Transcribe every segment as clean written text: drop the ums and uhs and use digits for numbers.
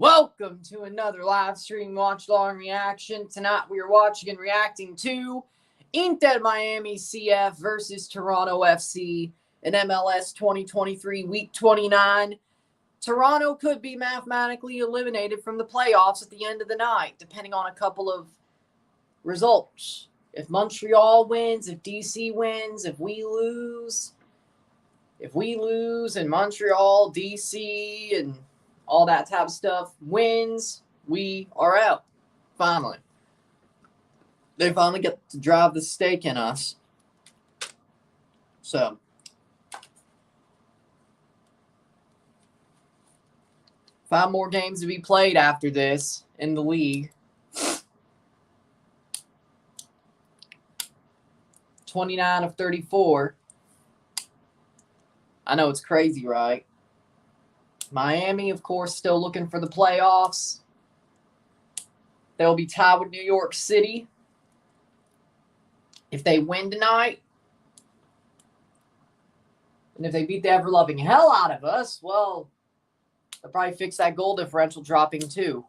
Welcome to another live stream watch-along reaction. Tonight we are watching and reacting to Inter Miami CF versus Toronto FC in MLS 2023 Week 29. Toronto could be mathematically eliminated from the playoffs at the end of the night, depending on a couple of results. If Montreal wins, if DC wins, if we lose and Montreal, DC, and all that type of stuff wins, we are out. Finally. They finally get to drive the stake in us. So, five more games to be played after this in the league. 29 of 34. I know it's crazy, right? Miami, of course, still looking for the playoffs. They'll be tied with New York City if they win tonight. And if they beat the ever-loving hell out of us, well, they'll probably fix that goal differential dropping too.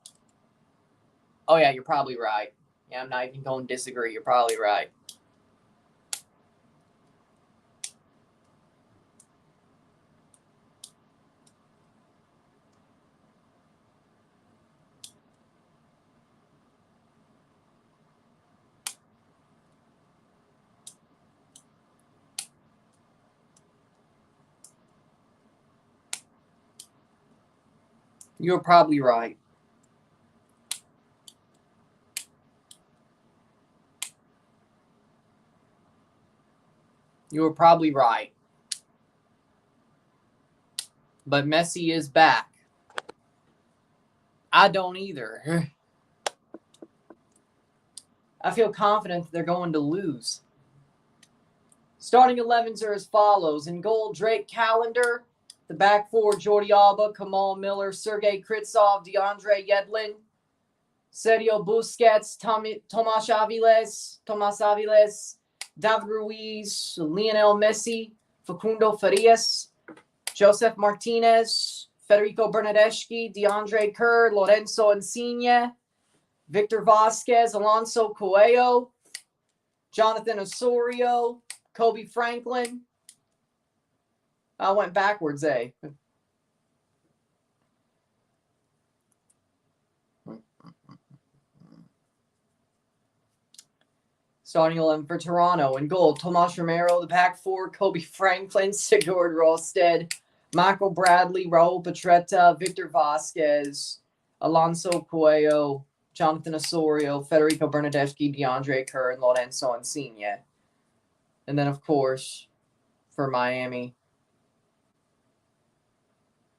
Oh, yeah, you're probably right. Yeah, I'm not even going to disagree. You're probably right. You're probably right. You're probably right. But Messi is back. I don't either. I feel confident that they're going to lose. Starting 11s are as follows. In goal, Drake Callender. The back four, Jordi Alba, Kamal Miller, Sergei Kritsov, DeAndre Yedlin, Sergio Busquets, Tomas Aviles, David Ruiz, Lionel Messi, Facundo Farias, Joseph Martinez, Federico Bernardeschi, DeAndre Kerr, Lorenzo Insigne, Victor Vasquez, Alonso Coelho, Jonathan Osorio, Kobe Franklin. I went backwards, eh? Starting 11 for Toronto. In goal, Tomas Romero. The back four, Kobe Franklin, Sigurd Rosted, Michael Bradley, Raul Petretta, Victor Vasquez, Alonso Coelho, Jonathan Osorio, Federico Bernardeschi, DeAndre Kerr, and Lorenzo Insigne. And then, of course, for Miami,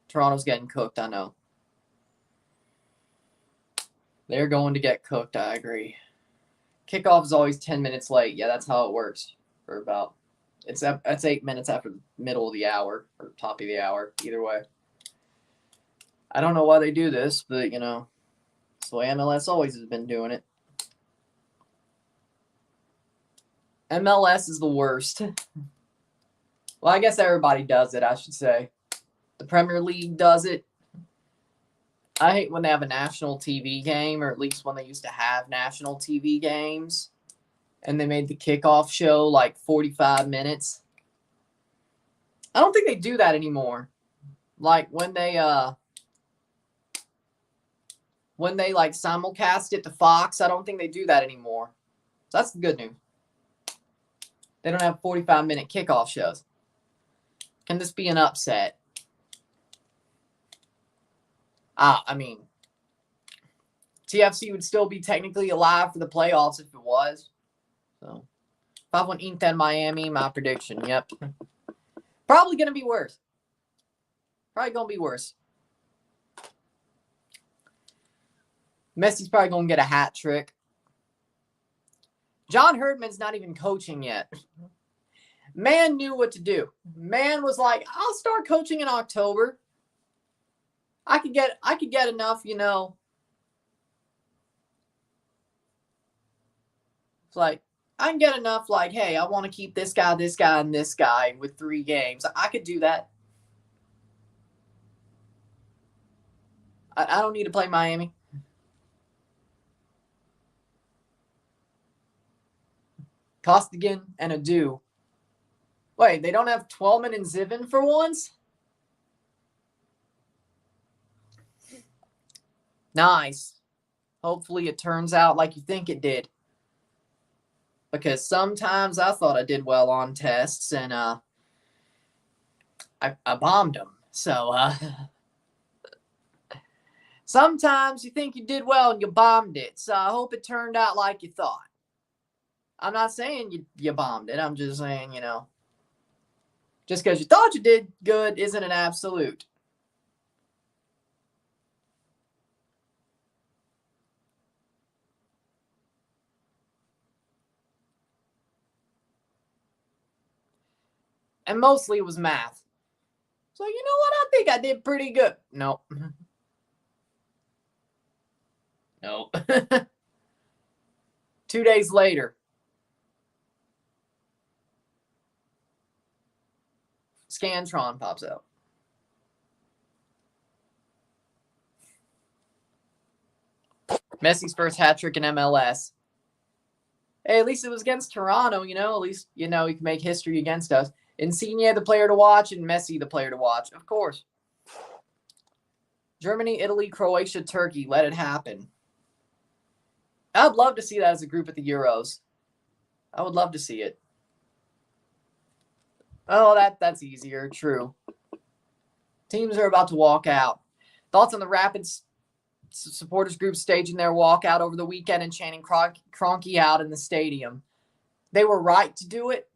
Toronto's getting cooked, I know. They're going to get cooked, I agree. Kickoff is always 10 minutes late. Yeah, that's how it works. For about, that's 8 minutes after the middle of the hour, or top of the hour, either way. I don't know why they do this, but, you know, it's the way MLS always has been doing it. MLS is the worst. Well, I guess everybody does it, I should say. The Premier League does it. I hate when they have a national TV game, or at least when they used to have national TV games, and they made the kickoff show like 45 minutes. I don't think they do that anymore. Like when they like simulcast it to Fox, I don't think they do that anymore. So that's the good news. They don't have 45-minute kickoff shows. Can this be an upset? I mean, TFC would still be technically alive for the playoffs if it was. So, 5-1 Inter Miami, my prediction. Yep. Probably going to be worse. Probably going to be worse. Messi's probably going to get a hat trick. John Herdman's not even coaching yet. Man knew what to do. Man was like, I'll start coaching in October. I could get enough, you know. It's like, I can get enough, like, hey, I want to keep this guy, and this guy with 3 games. I could do that. I don't need to play Miami. Costigan and Adu. Wait, they don't have Twelman and Zivin for once? Nice. Hopefully it turns out like you think it did. Because sometimes I thought I did well on tests and I bombed them. So sometimes you think you did well and you bombed it. So I hope it turned out like you thought. I'm not saying you bombed it. I'm just saying, just because you thought you did good isn't an absolute. And mostly it was math. So you know what? I think I did pretty good. Nope. Nope. 2 days later. Scantron pops out. Messi's first hat trick in MLS. Hey, at least it was against Toronto, At least, he can make history against us. Insigne, the player to watch, and Messi, the player to watch. Of course. Germany, Italy, Croatia, Turkey. Let it happen. I'd love to see that as a group at the Euros. I would love to see it. Oh, that's easier. True. Teams are about to walk out. Thoughts on the Rapids supporters group staging their walkout over the weekend and chanting Kroenke out in the stadium? They were right to do it.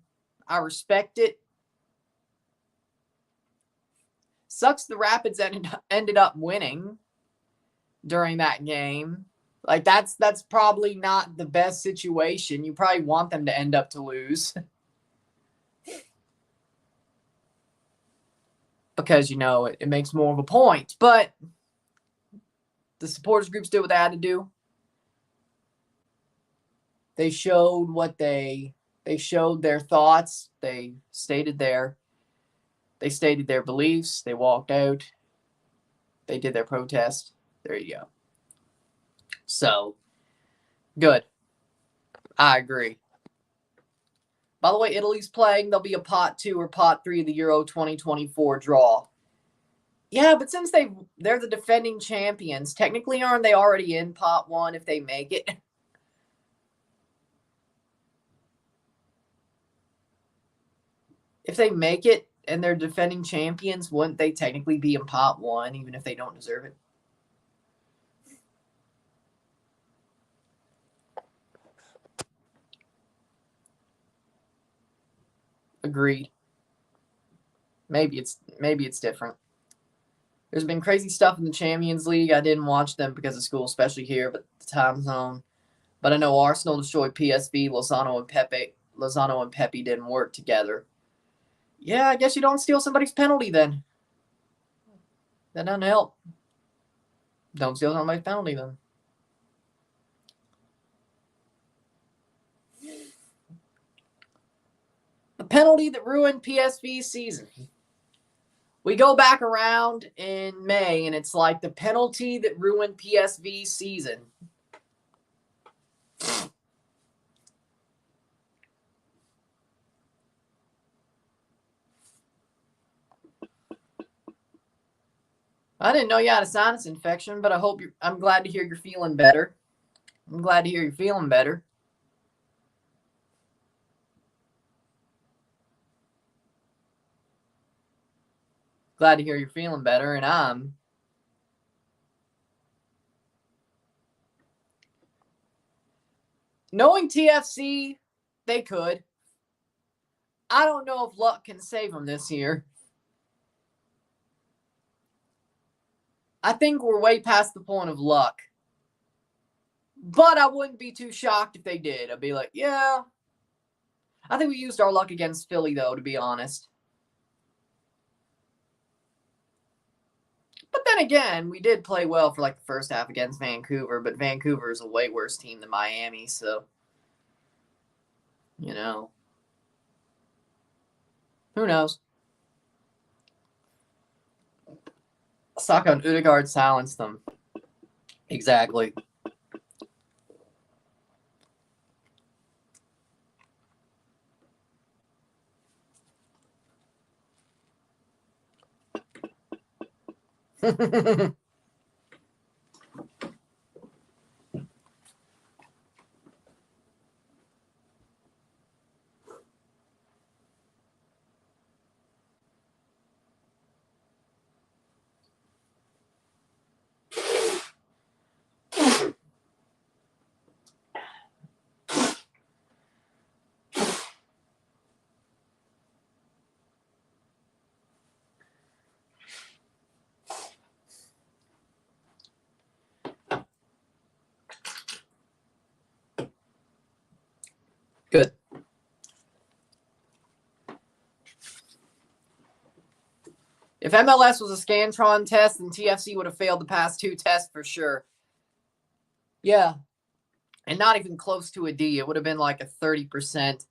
I respect it. Sucks the Rapids ended up winning during that game. Like, that's probably not the best situation. You probably want them to end up to lose. Because, it makes more of a point. But the supporters groups did what they had to do. They showed they showed their thoughts. They stated their beliefs. They walked out. They did their protest. There you go. So, good. I agree. By the way, Italy's playing. There'll be a pot 2 or pot 3 of the Euro 2024 draw. Yeah, but since they're the defending champions, technically aren't they already in pot 1 if they make it? If they make it and they're defending champions, wouldn't they technically be in pot 1 even if they don't deserve it? Agreed. Maybe it's different. There's been crazy stuff in the Champions League. I didn't watch them because of school, especially here, but the time zone. But I know Arsenal destroyed PSV. Lozano and Pepe didn't work together. Yeah, I guess you don't steal somebody's penalty then. That doesn't help. Don't steal somebody's penalty then. The penalty that ruined PSV's season. We go back around in May, and it's like the penalty that ruined PSV's season. I didn't know you had a sinus infection, but I'm glad to hear you're feeling better. I'm glad to hear you're feeling better. Glad to hear you're feeling better, and I'm knowing TFC, they could. I don't know if luck can save them this year. I think we're way past the point of luck. But I wouldn't be too shocked if they did. I'd be like, yeah. I think we used our luck against Philly, though, to be honest. But then again, we did play well for like the first half against Vancouver, but Vancouver is a way worse team than Miami, so, who knows? Saka and Odegaard silenced them. Exactly. Good. If MLS was a Scantron test, then TFC would have failed the past 2 tests for sure. Yeah. And not even close to a D. It would have been like a 30%.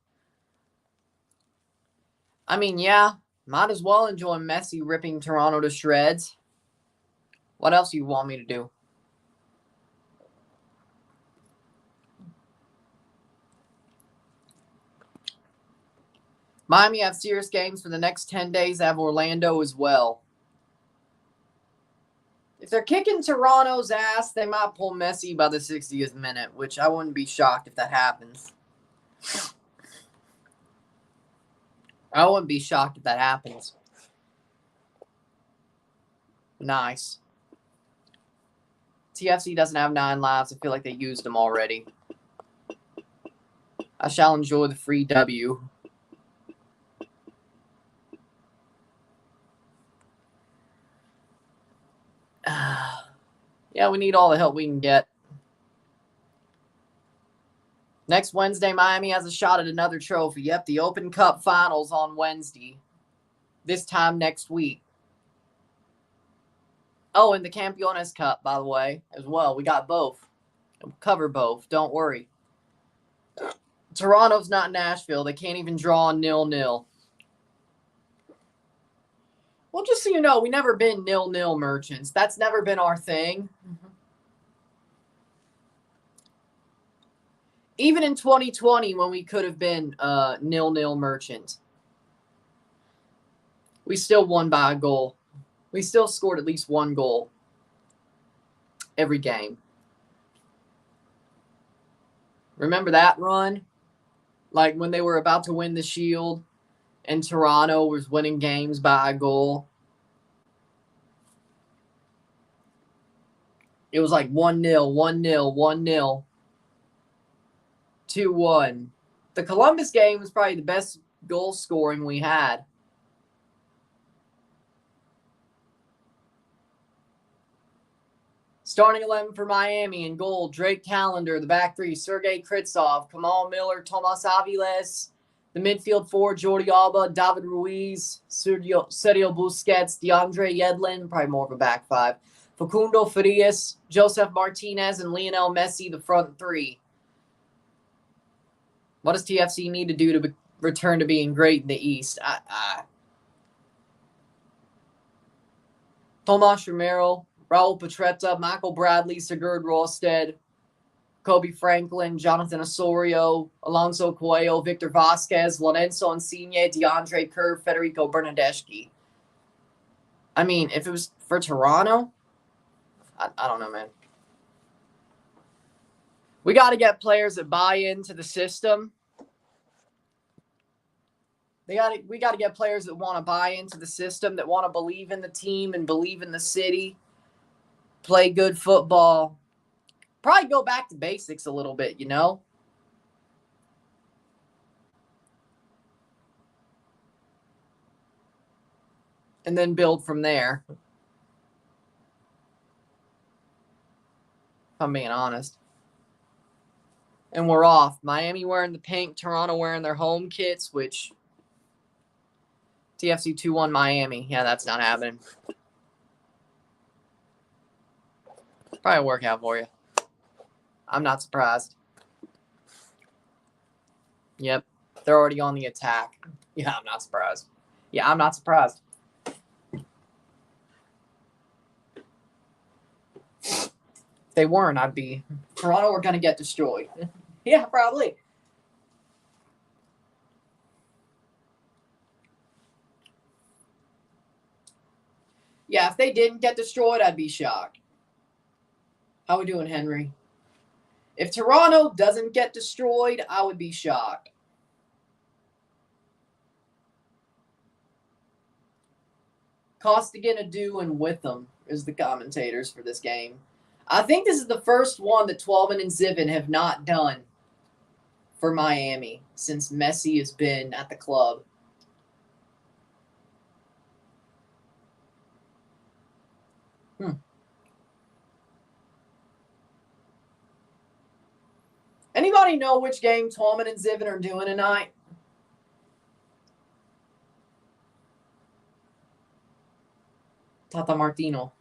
I mean, yeah, might as well enjoy Messi ripping Toronto to shreds. What else do you want me to do? Miami have serious games for the next 10 days. Have Orlando as well. If they're kicking Toronto's ass, they might pull Messi by the 60th minute, which I wouldn't be shocked if that happens. I wouldn't be shocked if that happens. Nice. TFC doesn't have 9 lives. I feel like they used them already. I shall enjoy the free W. Yeah, we need all the help we can get. Next Wednesday, Miami has a shot at another trophy. Yep, the Open Cup Finals on Wednesday. This time next week. Oh, and the Campeones Cup, by the way, as well. We got both. We'll cover both. Don't worry. Toronto's not Nashville. They can't even draw 0-0. Well, just so you know, we never been 0-0 merchants. That's never been our thing. Even in 2020, when we could have been 0-0 merchant, we still won by a goal. We still scored at least 1 goal every game. Remember that run? Like when they were about to win the Shield and Toronto was winning games by a goal. It was like 1-0, 1-0, 1-0, 2-1. The Columbus game was probably the best goal scoring we had. Starting 11 for Miami in goal, Drake Callender. The back 3, Sergei Kritsov, Kamal Miller, Tomas Aviles. The midfield 4, Jordi Alba, David Ruiz, Sergio Busquets, DeAndre Yedlin, probably more of a back 5. Facundo Farias, Joseph Martinez, and Lionel Messi, the front 3. What does TFC need to do to return to being great in the East? Tomas Romero, Raul Petretta, Michael Bradley, Sigurd Rosted, Kobe Franklin, Jonathan Osorio, Alonso Coelho, Victor Vasquez, Lorenzo Insigne, DeAndre Kerr, Federico Bernardeschi. I mean, if it was for Toronto, I don't know, man. We got to get players that buy into the system. We got to get players that want to buy into the system, that want to believe in the team and believe in the city, play good football. Probably go back to basics a little bit, you know? And then build from there. If I'm being honest. And we're off. Miami wearing the pink, Toronto wearing their home kits, which TFC 2-1 Miami. Yeah, that's not happening. Probably work out for you. I'm not surprised. Yep. They're already on the attack. Yeah, I'm not surprised. Yeah, I'm not surprised. they weren't, I'd be... Toronto were going to get destroyed. Yeah, probably. Yeah, if they didn't get destroyed, I'd be shocked. How we doing, Henry? If Toronto doesn't get destroyed, I would be shocked. Costigan, Adu, and Witham is the commentators for this game. I think this is the first one that Twelman and Zivin have not done for Miami since Messi has been at the club. Anybody know which game Twelman and Zivin are doing tonight? Tata Martino.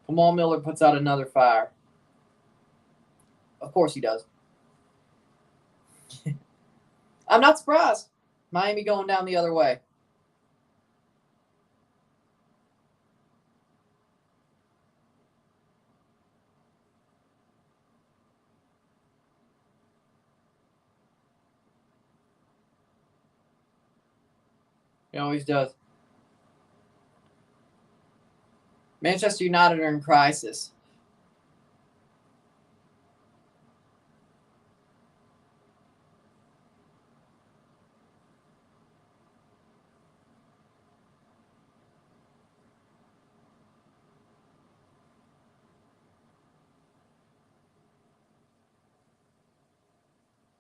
Kamal Miller puts out another fire. Of course he does. I'm not surprised. Miami going down the other way. He always does. Manchester United are in crisis.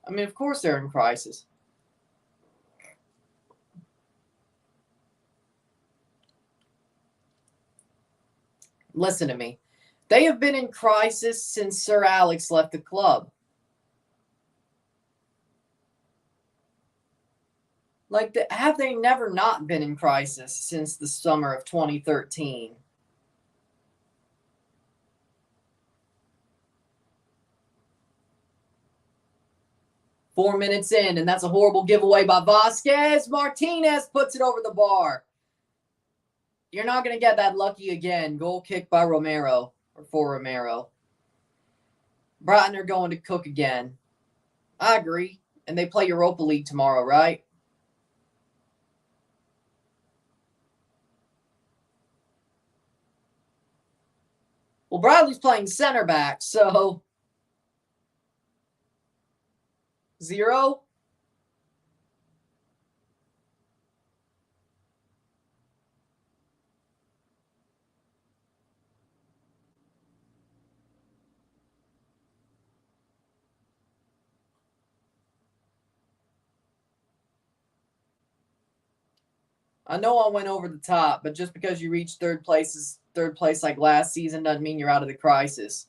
I mean, of course they're in crisis. Listen to me. They have been in crisis since Sir Alex left the club. Like, have they never not been in crisis since the summer of 2013? Four minutes in, and that's a horrible giveaway by Vasquez. Martinez puts it over the bar. You're not going to get that lucky again. Goal kick by Romero, or for Romero. Brighton are going to cook again. I agree. And they play Europa League tomorrow, right? Well, Bradley's playing center back, so 0. I know I went over the top, but just because you reach third place like last season doesn't mean you're out of the crisis.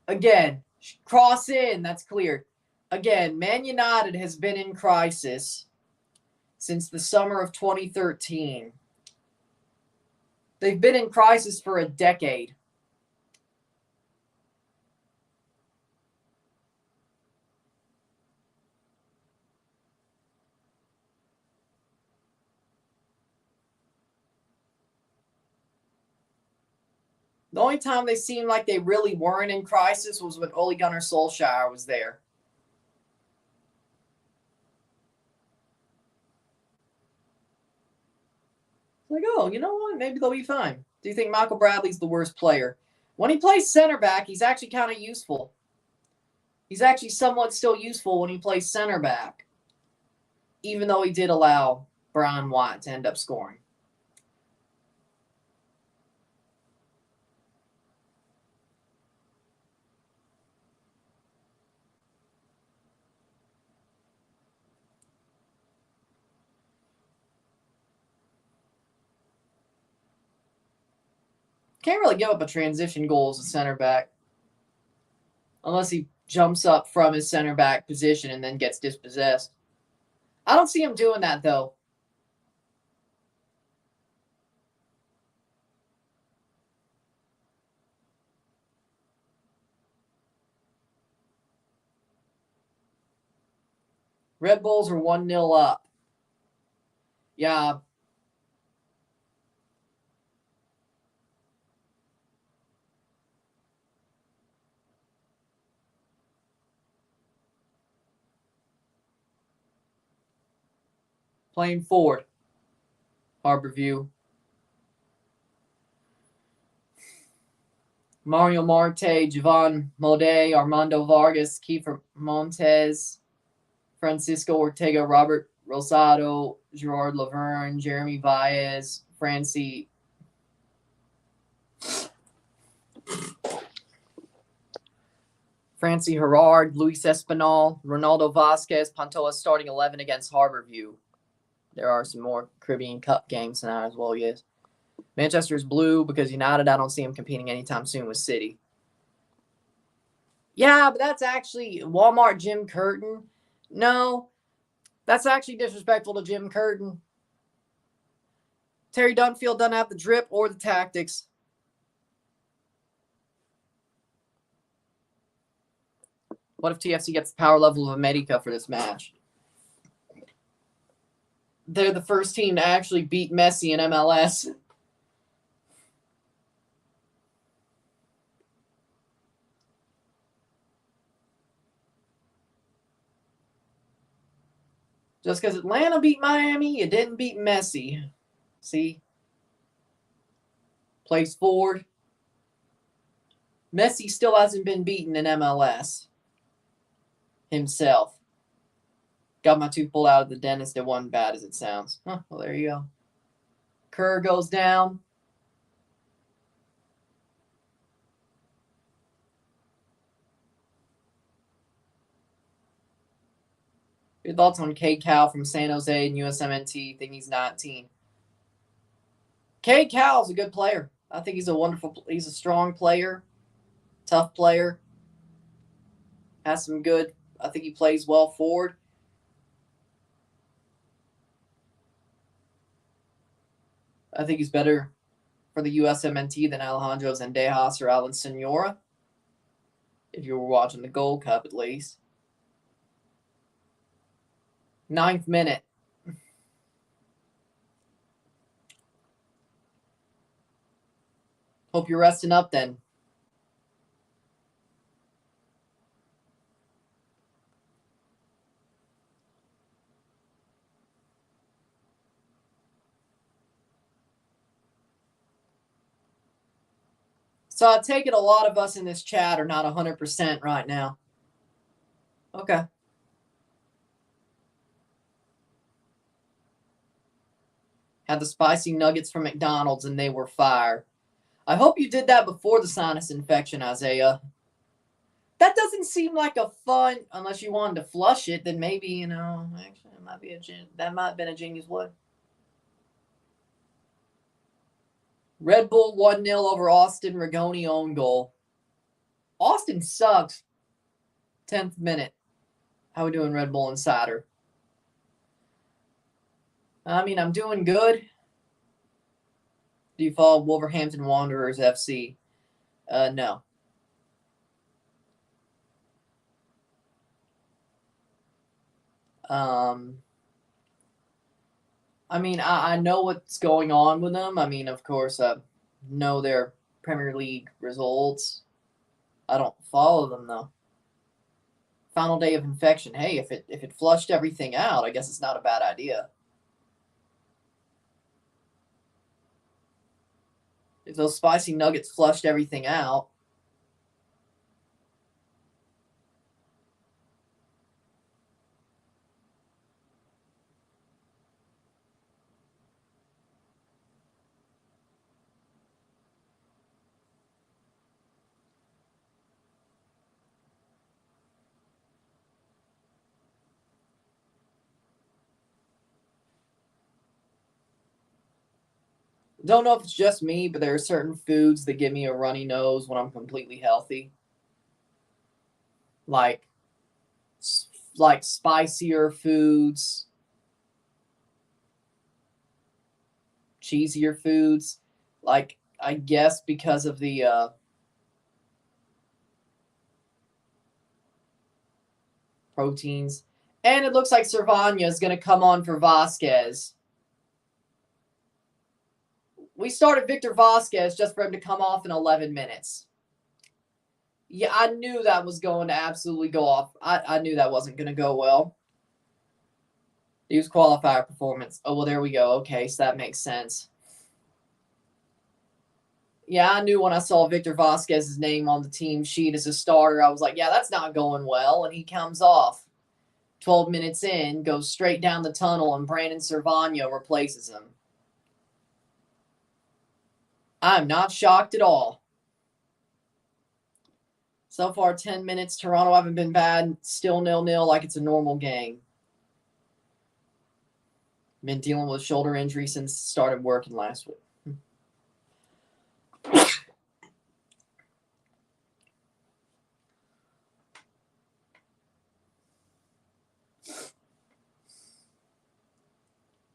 Again, cross in, that's clear. Again, Man United has been in crisis since the summer of 2013. They've been in crisis for a decade. The only time they seemed like they really weren't in crisis was when Ole Gunnar Solskjaer was there. Like, oh, you know what? Maybe they'll be fine. Do you think Michael Bradley's the worst player? When he plays center back, he's actually kind of useful. He's actually somewhat still useful when he plays center back, even though he did allow Brian White to end up scoring. Can't really give up a transition goal as a center back. Unless he jumps up from his center back position and then gets dispossessed. I don't see him doing that, though. Red Bulls are 1-0 up. Yeah. Playing forward. Harborview. Mario Marte, Javon Mode, Armando Vargas, Kiefer Montes, Francisco Ortega, Robert Rosado, Gerard Laverne, Jeremy Baez, Francie Gerard, Luis Espinal, Ronaldo Vasquez, Pantoja starting 11 against Harborview. There are some more Caribbean Cup games tonight as well, yes. Manchester's blue because United, I don't see him competing anytime soon with City. Yeah, but that's actually Walmart Jim Curtin. No, that's actually disrespectful to Jim Curtin. Terry Dunfield doesn't have the drip or the tactics. What if TFC gets the power level of America for this match? They're the first team to actually beat Messi in MLS. Just because Atlanta beat Miami, you didn't beat Messi. See? Plays forward. Messi still hasn't been beaten in MLS himself. Got my tooth pulled out of the dentist. It wasn't bad as it sounds. Huh, well, there you go. Kerr goes down. Your thoughts on K. Cal from San Jose and USMNT? Think he's 19. K. Cal's a good player. I think he's a strong player, tough player. Has some good. I think he plays well forward. I think he's better for the USMNT than Alejandro Zendejas or Alan Senora. If you were watching the Gold Cup, at least. 9th minute. Hope you're resting up then. So I take it a lot of us in this chat are not 100% right now. Okay. Had the spicy nuggets from McDonald's and they were fire. I hope you did that before the sinus infection, Isaiah. That doesn't seem like a fun, unless you wanted to flush it, then maybe, actually that might have been a genius way. Red Bull 1-0 over Austin. Rigoni own goal. Austin sucks. 10th minute. How we doing, Red Bull Insider? I'm doing good. Do you follow Wolverhampton Wanderers FC? No. I know what's going on with them. Of course, I know their Premier League results. I don't follow them, though. Final day of infection. Hey, if it flushed everything out, I guess it's not a bad idea. If those spicy nuggets flushed everything out. Don't know if it's just me, but there are certain foods that give me a runny nose when I'm completely healthy. like spicier foods, cheesier foods. Like, I guess because of the proteins. And it looks like Cervania is going to come on for Vasquez. We started Victor Vasquez just for him to come off in 11 minutes. Yeah, I knew that was going to absolutely go off. I knew that wasn't going to go well. Use qualifier performance. Oh, well, there we go. Okay, so that makes sense. Yeah, I knew when I saw Victor Vasquez's name on the team sheet as a starter, I was like, yeah, that's not going well. And he comes off 12 minutes in, goes straight down the tunnel, and Brandon Cervania replaces him. I'm not shocked at all. So far, 10 minutes. Toronto haven't been bad. Still 0-0 like it's a normal game. Been dealing with shoulder injury since started working last week.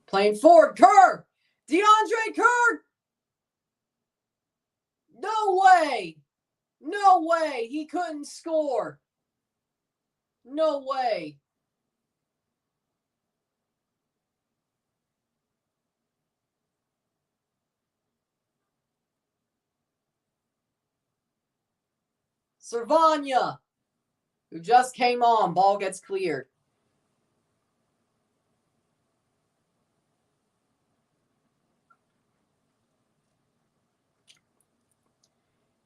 Playing forward, Kerr! DeAndre Kerr! No way! No way! He couldn't score. No way. Cervania, who just came on. Ball gets cleared.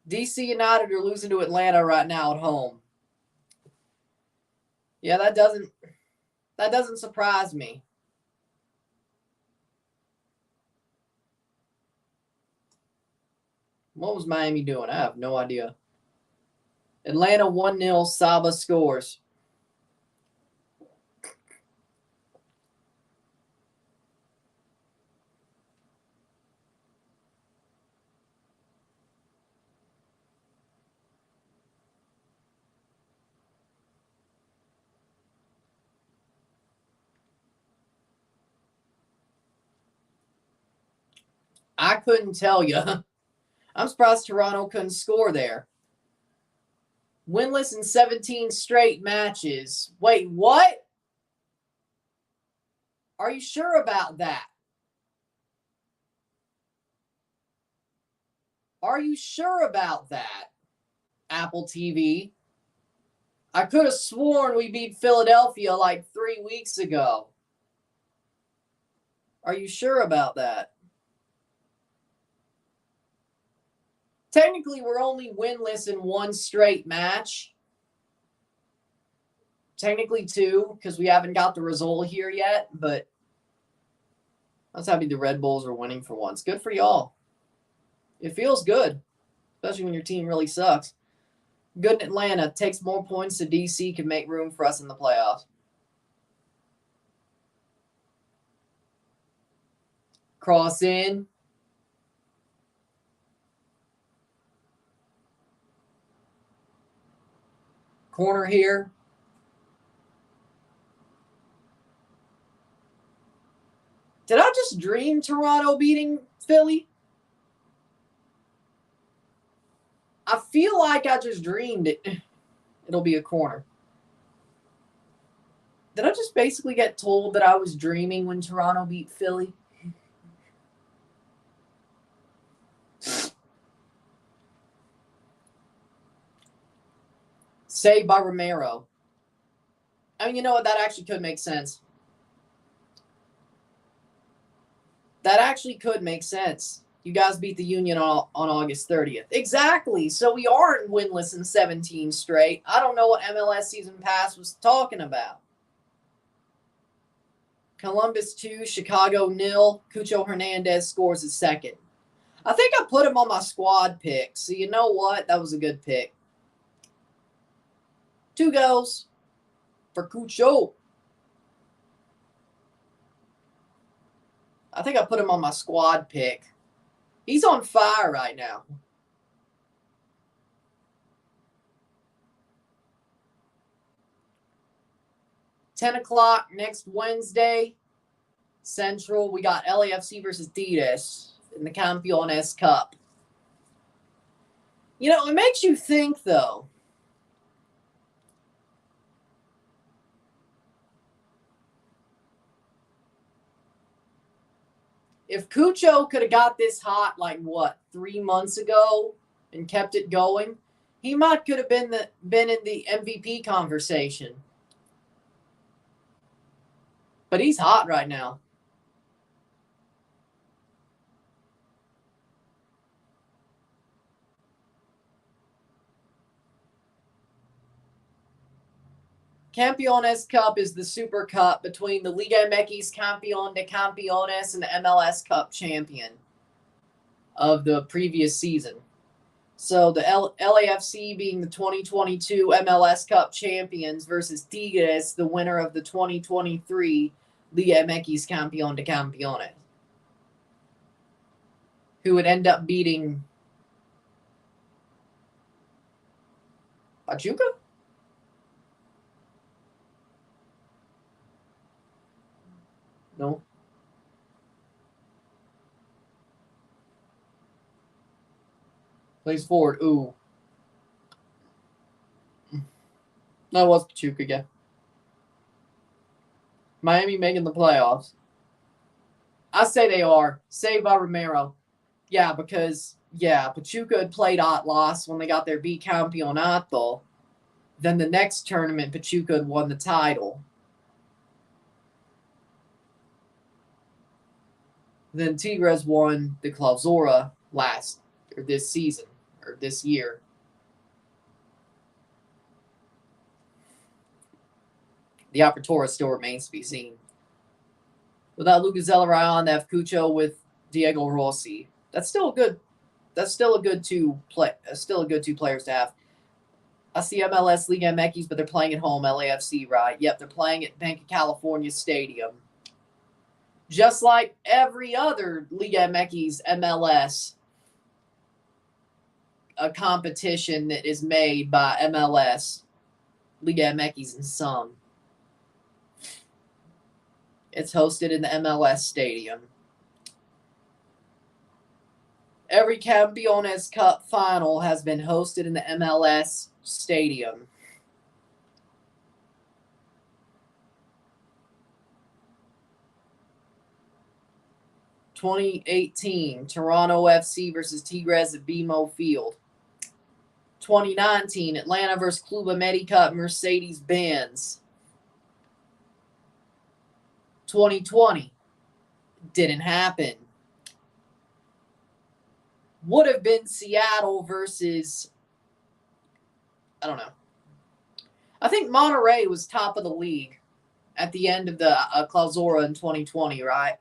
DC United are losing to Atlanta right now at home. Yeah, that doesn't surprise me. What was Miami doing? I have no idea. Atlanta 1-0. Saba scores. I couldn't tell you. I'm surprised Toronto couldn't score there. Winless in 17 straight matches. Wait, what? Are you sure about that? Are you sure about that, Apple TV? I could have sworn we beat Philadelphia like 3 weeks ago. Are you sure about that? Technically, we're only winless in one straight match. Technically 2, because we haven't got the result here yet, but I was happy the Red Bulls are winning for once. Good for y'all. It feels good, especially when your team really sucks. Good in Atlanta. Takes more points to DC, can make room for us in the playoffs. Cross in. Corner here. Did I just dream Toronto beating Philly? I feel like I just dreamed it. It'll be a corner. Did I just basically get told that I was dreaming when Toronto beat Philly? Saved by Romero. I mean, you know what? That actually could make sense. That actually could make sense. You guys beat the Union on August 30th. Exactly. So we aren't winless in 17 straight. I don't know what MLS Season Pass was talking about. Columbus 2, Chicago 0. Cucho Hernandez scores his second. I think I put him on my squad pick. So you know what? That was a good pick. 2 goals for Cucho. I think I put him on my squad pick. He's on fire right now. 10 o'clock next Wednesday, Central. We got LAFC versus Yeezus in the Campeones Cup. You know, it makes you think, though. If Cucho could have got this hot, like, what, 3 months ago and kept it going, he might could have been in the MVP conversation. But he's hot right now. Campeones Cup is the Super Cup between the Liga MX Campeón de Campeones and the MLS Cup champion of the previous season. So the LAFC being the 2022 MLS Cup champions versus Tigres, the winner of the 2023 Liga MX Campeón de Campeones, who would end up beating Pachuca? No. Plays forward. Ooh. That was Pachuca again. Miami making the playoffs. I say they are. Saved by Romero. Yeah, because, Pachuca had played Atlas when they got their bicampeonato. Then the next tournament, Pachuca had won the title. Then Tigres won the Clausura this season, or this year. The Apertura still remains to be seen. Without Lucas Zelarayan, they have Cucho with Diego Rossi. That's still a good two players to have. I see MLS Liga MX, but they're playing at home, LAFC, right? Yep, they're playing at Bank of California Stadium. Just like every other Liga MX MLS, a competition that is made by MLS, Liga MX and some. It's hosted in the MLS Stadium. Every Campeones Cup final has been hosted in the MLS Stadium. (2018) Toronto FC versus Tigres at BMO Field. 2019 Atlanta versus Club America at Mercedes-Benz. 2020 didn't happen. Would have been Seattle versus, I don't know. I think Monterrey was top of the league at the end of the Clausura in 2020, right?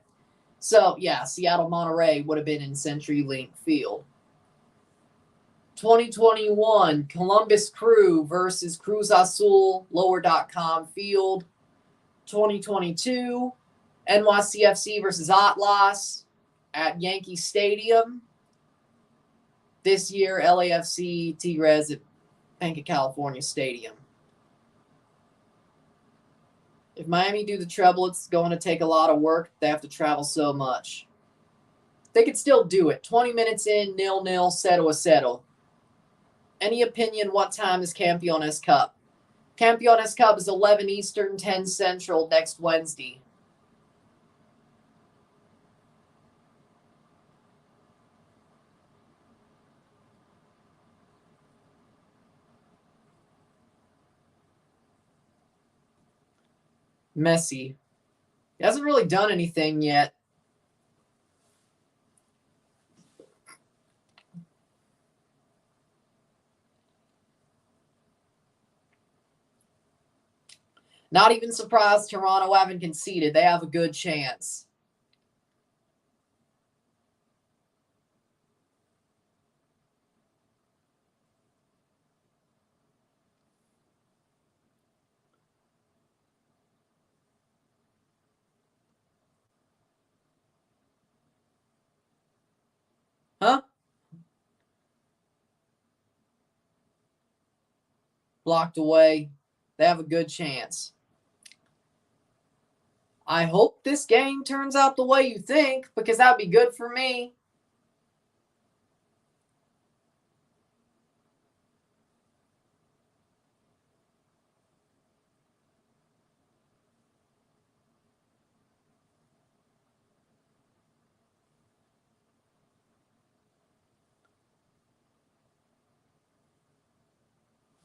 So, yeah, Seattle-Monterrey would have been in CenturyLink Field. 2021, Columbus Crew versus Cruz Azul, Lower.com Field. 2022, NYCFC versus Atlas at Yankee Stadium. This year, LAFC, Tigres at Bank of California Stadium. If Miami do the treble, it's going to take a lot of work. They have to travel so much. They could still do it. 20 minutes in, 0-0, settle. Any opinion what time is Campeones Cup? Campeones Cup is 11 Eastern, 10 Central next Wednesday. Messi. He hasn't really done anything yet. Not even surprised Toronto haven't conceded. They have a good chance. Huh? Blocked away. They have a good chance. I hope this game turns out the way you think, because that'd be good for me.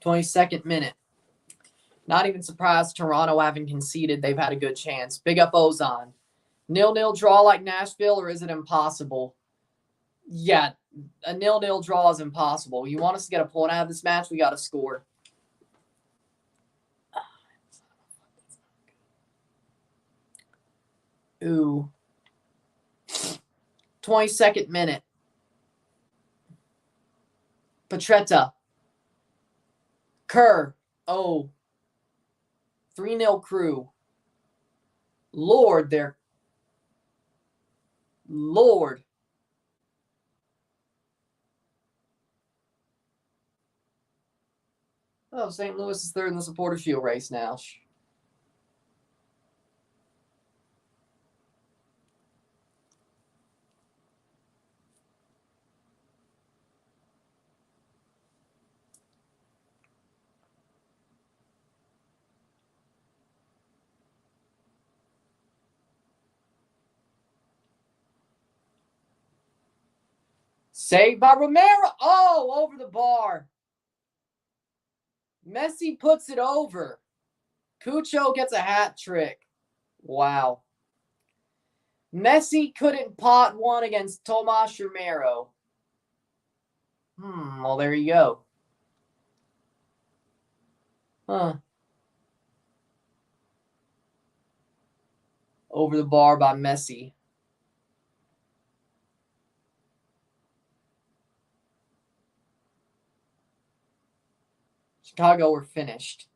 "22nd minute. Not even surprised Toronto haven't conceded. They've had a good chance. Big up Ozan. 0-0 draw like Nashville, or is it impossible? Yeah, a 0-0 draw is impossible. You want us to get a point out of this match, we got to score. Ooh. 22nd minute. Petretta. Kerr. Oh. 3-0 Crew. Lord, they're... Lord. Oh, St. Louis is third in the Supporter Shield race now. Saved by Romero. Oh, over the bar. Messi puts it over. Cucho gets a hat trick. Wow. Messi couldn't pot one against Tomas Romero. Well, there you go. Huh. Over the bar by Messi. Chicago were finished.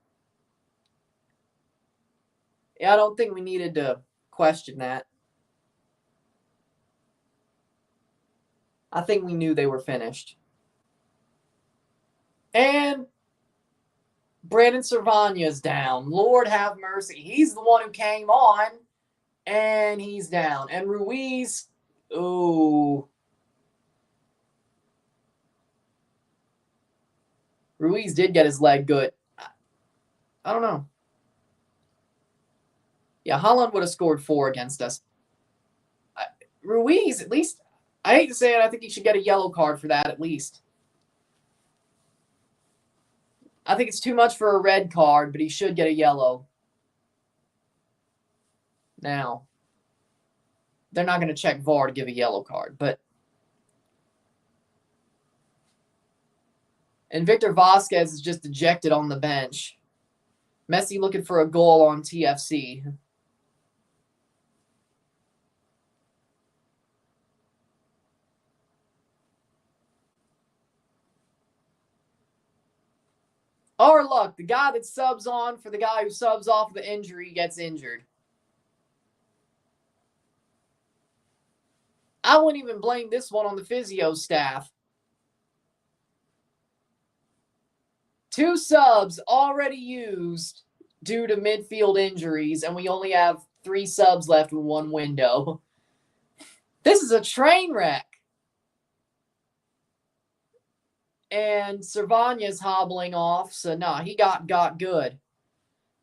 Yeah, I don't think we needed to question that. I think we knew they were finished. And Brandon Servania's down. Lord have mercy. He's the one who came on, and he's down. And Ruiz, ooh. Ruiz did get his leg good. I don't know. Yeah, Holland would have scored 4 against us. Ruiz, at least, I hate to say it, I think he should get a yellow card for that at least. I think it's too much for a red card, but he should get a yellow. Now, they're not going to check VAR to give a yellow card, but... And Victor Vasquez is just ejected on the bench. Messi looking for a goal on TFC. Our luck, the guy that subs on for the guy who subs off the injury gets injured. I wouldn't even blame this one on the physio staff. 2 subs already used due to midfield injuries, and we only have 3 subs left in 1 window. This is a train wreck. And Servania's hobbling off, so no, he got good.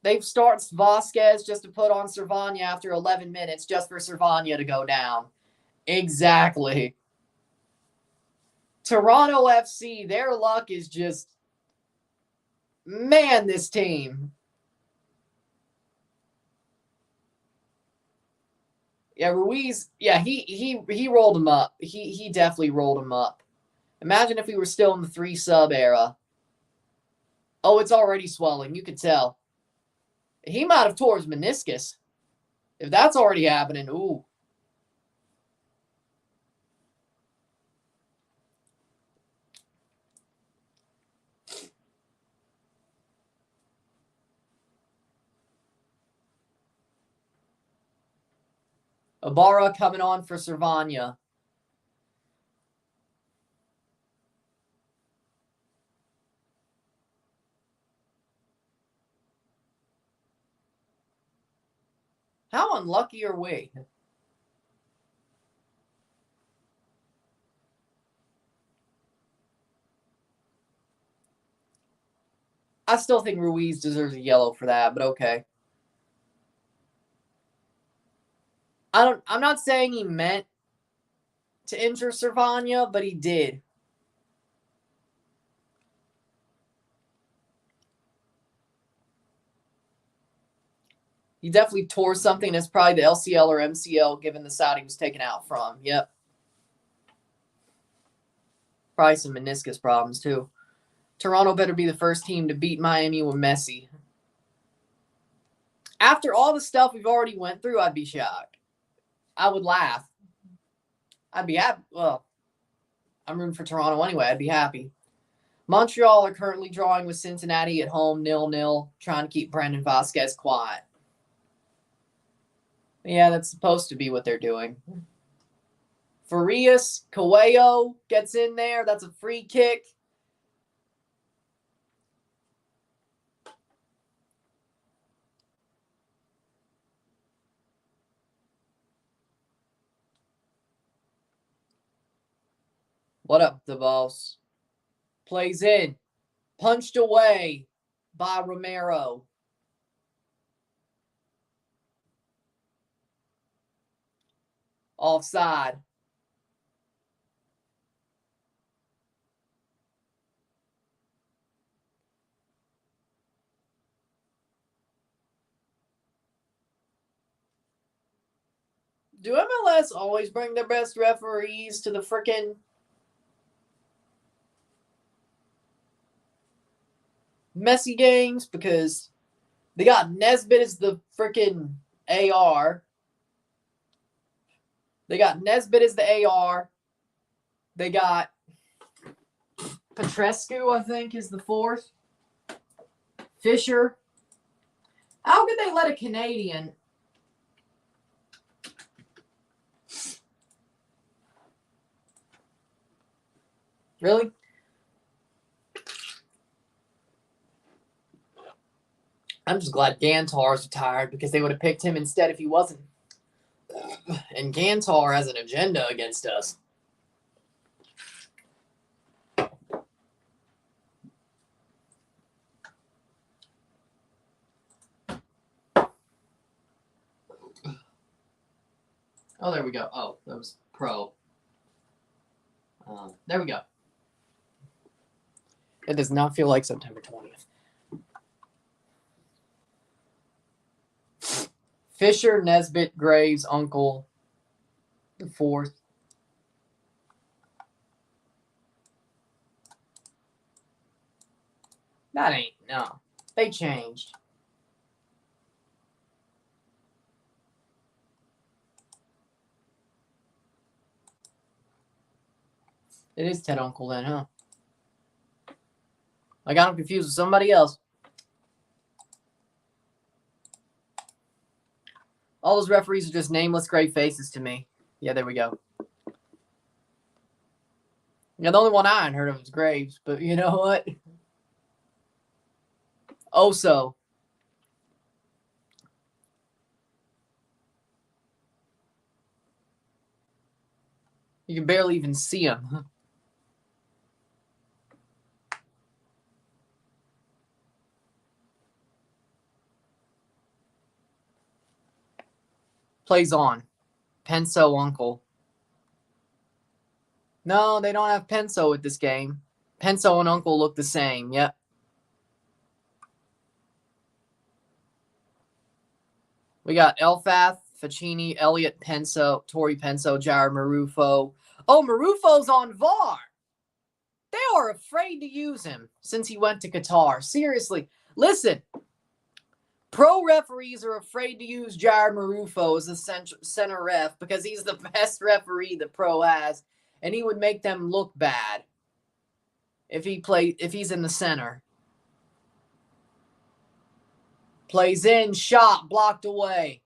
They've started Vasquez just to put on Servania after 11 minutes just for Servania to go down. Exactly. Toronto FC, their luck is just... Man, this team. Yeah, Ruiz, yeah, he rolled him up. He definitely rolled him up. Imagine if we were still in the 3-sub era. Oh, it's already swelling. You could tell. He might have tore his meniscus. If that's already happening, ooh. Ibarra coming on for Servania. How unlucky are we? I still think Ruiz deserves a yellow for that, but okay. I'm not saying he meant to injure Cervania, but he did. He definitely tore something that's probably the LCL or MCL, given the side he was taken out from. Yep. Probably some meniscus problems, too. Toronto better be the first team to beat Miami with Messi. After all the stuff we've already went through, I'd be shocked. I would laugh. I'd be happy. Well, I'm rooting for Toronto anyway. I'd be happy. Montreal are currently drawing with Cincinnati at home 0-0, trying to keep Brandon Vasquez quiet. Yeah, that's supposed to be what they're doing. Farias, Coelho gets in there. That's a free kick. What up, the boss? Plays in. Punched away by Romero. Offside. Do MLS always bring their best referees to the frickin' messy games? Because they got Nesbitt as the frickin' AR. They got Nesbitt as the AR. They got Petrescu, I think, is the fourth. Fisher. How could they let a Canadian? Really? I'm just glad Gantar's retired because they would have picked him instead if he wasn't. And Gantar has an agenda against us. Oh, there we go. Oh, that was pro. There we go. It does not feel like September 20th. Fisher, Nesbitt, Graves, Uncle, the fourth. That ain't, no. They changed. It is Ted Uncle then, huh? I got him confused with somebody else. All those referees are just nameless gray faces to me. Yeah, there we go. Yeah, the only one I hadn't heard of was Graves, but you know what? Oso. You can barely even see him. Plays on. Penso Uncle. No, they don't have Penso at this game. Penso and Uncle look the same. Yep. We got Elfath, Ficini, Elliott, Penso, Tori Penso, Jared Marufo. Oh, Marufo's on VAR. They are afraid to use him since he went to Qatar. Seriously. Listen. Pro referees are afraid to use Jared Marufo as a center ref because he's the best referee the pro has, and he would make them look bad if he's in the center. Plays in, shot, blocked away.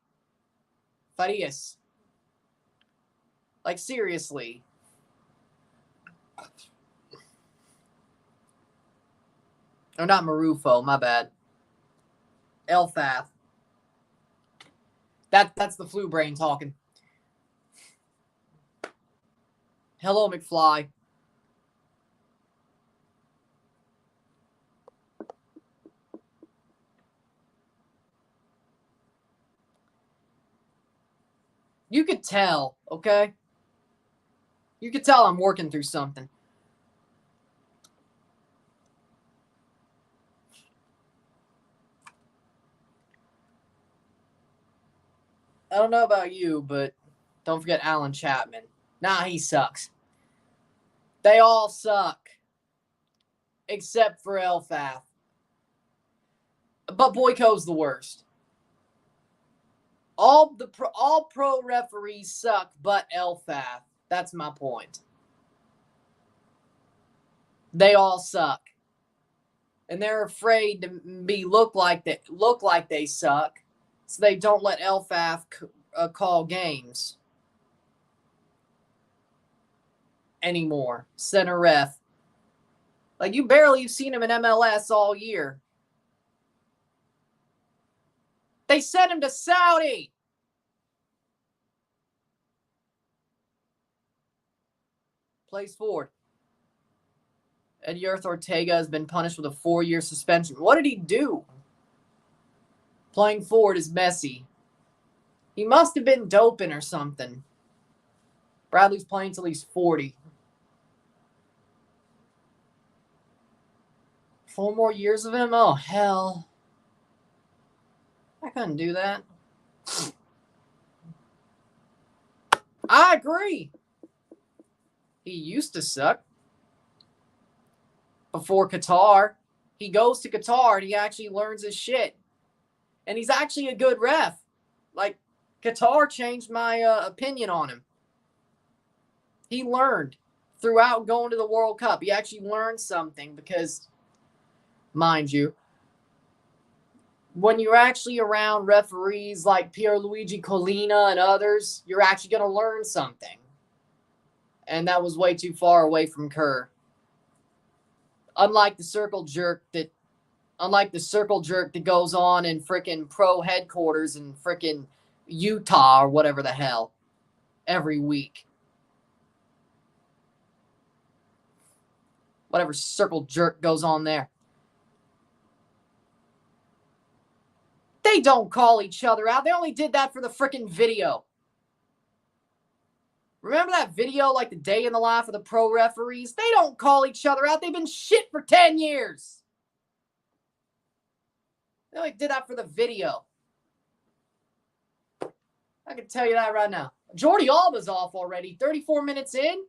Farias. Like, seriously. Oh, not Marufo, my bad. Elfath. That's the flu brain talking. Hello, McFly. You could tell, okay? You could tell I'm working through something. I don't know about you, but don't forget Alan Chapman. Nah, he sucks. They all suck. Except for Elfath. But Boyko's the worst. All pro referees suck but Elfath. That's my point. They all suck. And they're afraid to look like they suck. So they don't let Elfath call games anymore. Center ref. Like, you've seen him in MLS all year. They sent him to Saudi. Plays forward. Eddie Ortega has been punished with a 4-year suspension. What did he do? Playing forward is messy. He must have been doping or something. Bradley's playing till he's 40. 4 more years of him? Oh, hell. I couldn't do that. I agree. He used to suck. Before Qatar. He goes to Qatar and he actually learns his shit. And he's actually a good ref. Like, Qatar changed my opinion on him. He learned throughout going to the World Cup. He actually learned something because, mind you, when you're actually around referees like Pierluigi Collina and others, you're actually going to learn something. And that was way too far away from Kerr. Unlike the circle jerk that goes on in frickin' pro headquarters in frickin' Utah or whatever the hell every week. Whatever circle jerk goes on there. They don't call each other out. They only did that for the frickin' video. Remember that video, like the day in the life of the pro referees? They don't call each other out. They've been shit for 10 years. They only did that for the video. I can tell you that right now. Jordi Alba's off already. 34 minutes in.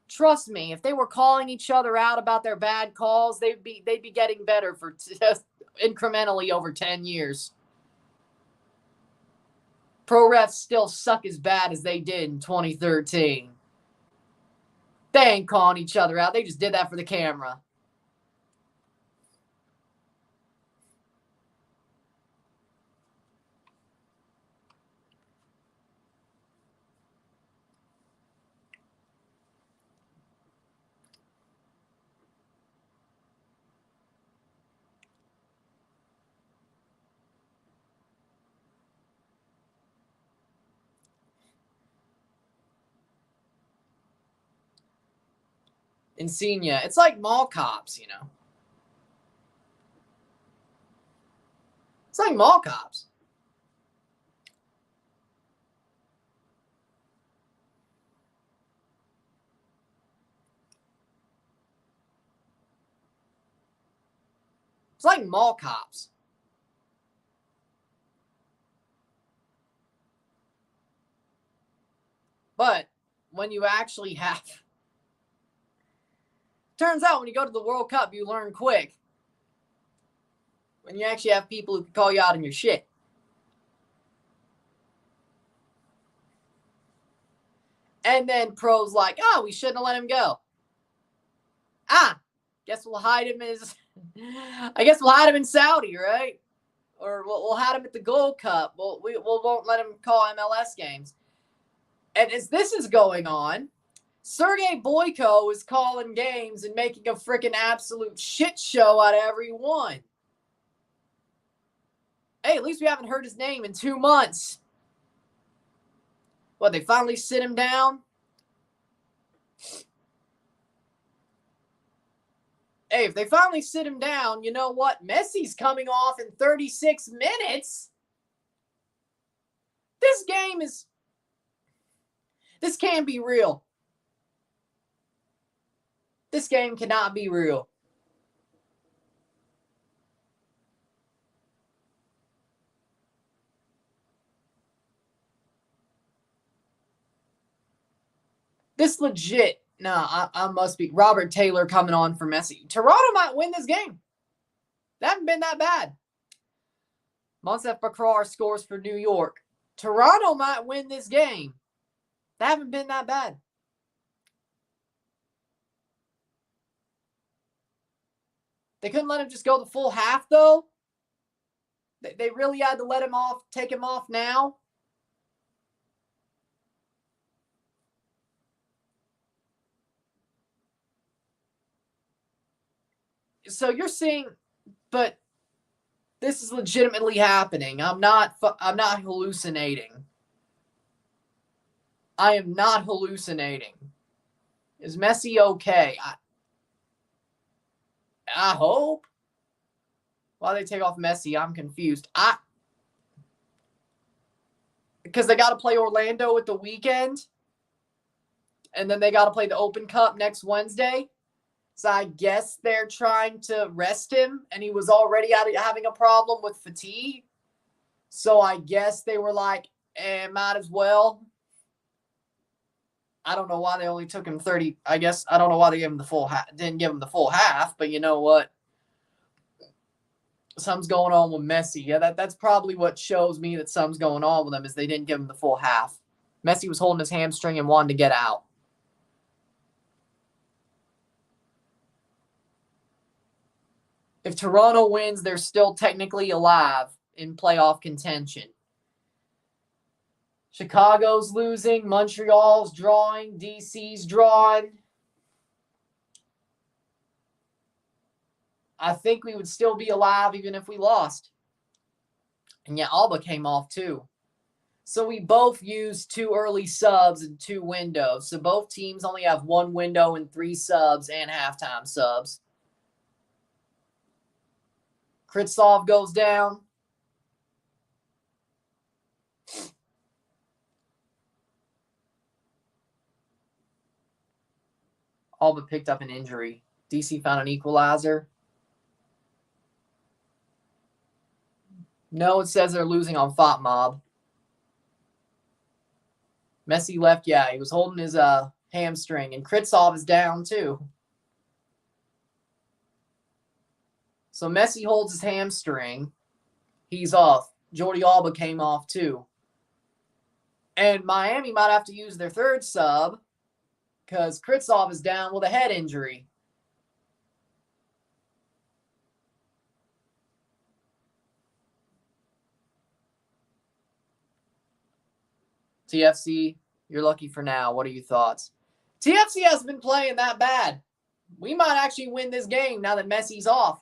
Trust me, if they were calling each other out about their bad calls, they'd be getting better for just incrementally over 10 years. Pro refs still suck as bad as they did in 2013. They ain't calling each other out. They just did that for the camera. Insignia. It's like mall cops, you know. It's like mall cops. It's like mall cops. But when you actually have... Turns out when you go to the World Cup, you learn quick. When you actually have people who can call you out on your shit. And then pros like, oh, we shouldn't have let him go. Guess we'll hide him in Saudi, right? Or we'll hide him at the Gold Cup. We won't let him call MLS games. And as this is going on, Sergei Boyko is calling games and making a freaking absolute shit show out of every one. Hey, at least we haven't heard his name in 2 months. What, they finally sit him down? Hey, if they finally sit him down, you know what? Messi's coming off in 36 minutes. This can't be real. This game cannot be real. This legit. No, I must be. Robert Taylor coming on for Messi. Toronto might win this game. They haven't been that bad. Monsef Bakrar scores for New York. Toronto might win this game. They haven't been that bad. They couldn't let him just go the full half, though. They really had to let him off, take him off now. So you're seeing, but this is legitimately happening. I'm not hallucinating. I am not hallucinating. Is Messi okay? I hope. Why they take off Messi? I'm confused. Because they got to play Orlando at the weekend, and then they got to play the Open Cup next Wednesday. So I guess they're trying to rest him, and he was already having a problem with fatigue. So I guess they were like, might as well. I don't know why they only took him 30. I guess I don't know why they gave him the full didn't give him the full half, but you know what? Something's going on with Messi. Yeah, that's probably what shows me that something's going on with him is they didn't give him the full half. Messi was holding his hamstring and wanted to get out. If Toronto wins, they're still technically alive in playoff contention. Chicago's losing. Montreal's drawing. DC's drawing. I think we would still be alive even if we lost. And yeah, Alba came off too. So we both used 2 early subs and 2 windows. So both teams only have 1 window and 3 subs and halftime subs. Kritsov goes down. Alba picked up an injury. DC found an equalizer. No, it says they're losing on FOTMob. Messi left. Yeah, he was holding his hamstring. And Kritsov is down too. So Messi holds his hamstring. He's off. Jordi Alba came off too. And Miami might have to use their 3rd sub because Kritsov is down with a head injury. TFC, you're lucky for now. What are your thoughts? TFC hasn't been playing that bad. We might actually win this game now that Messi's off.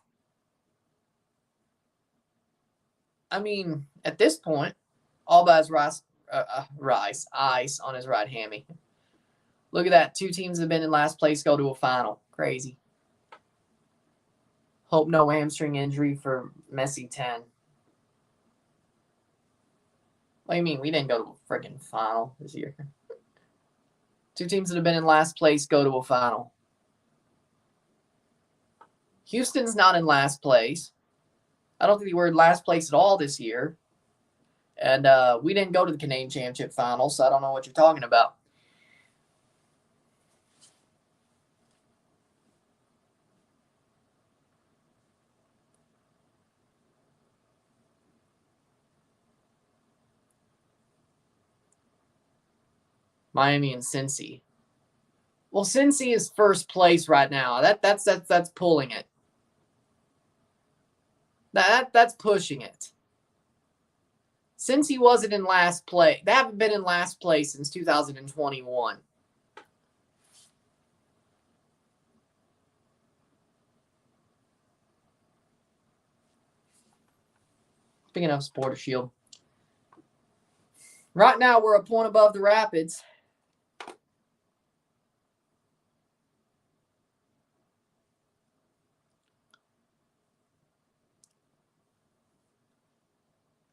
I mean, at this point, Alba has ice on his right hammy. Look at that. 2 teams have been in last place go to a final. Crazy. Hope no hamstring injury for Messi 10. What do you mean? We didn't go to a freaking final this year. 2 teams that have been in last place go to a final. Houston's not in last place. I don't think they were in last place at all this year. And we didn't go to the Canadian Championship final, so I don't know what you're talking about. Miami and Cincy. Well, Cincy is first place right now. That's pulling it. That's pushing it. Cincy wasn't in last place. They haven't been in last place since 2021. Speaking of Supporter Shield. Right now, we're a point above the Rapids.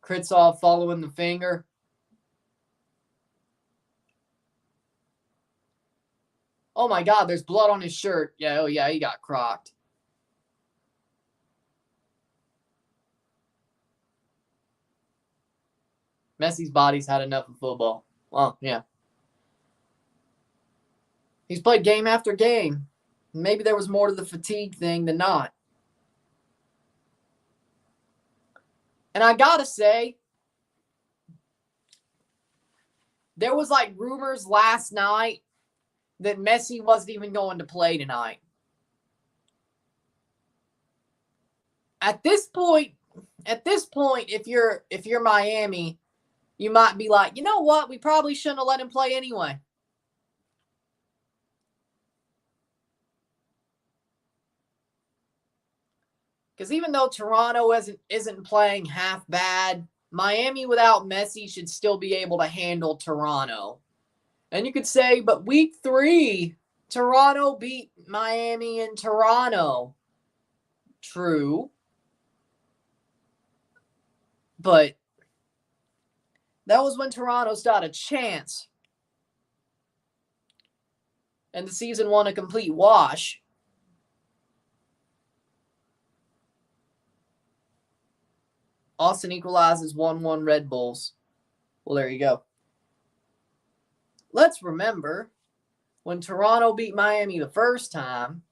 Kritsov following the finger. Oh my God, there's blood on his shirt. Yeah, oh yeah, he got crocked. Messi's body's had enough of football. Well, yeah. He's played game after game. Maybe there was more to the fatigue thing than not. And I gotta say, there was like rumors last night that Messi wasn't even going to play tonight. At this point, if you're Miami, you might be like, you know what? We probably shouldn't have let him play anyway. Because even though Toronto isn't playing half bad, Miami without Messi should still be able to handle Toronto. And you could say, but week 3, Toronto beat Miami in Toronto. True. But that was when Toronto still had a chance. And the season won a complete wash. Austin equalizes 1-1 Red Bulls. Well, there you go. Let's remember when Toronto beat Miami the first time.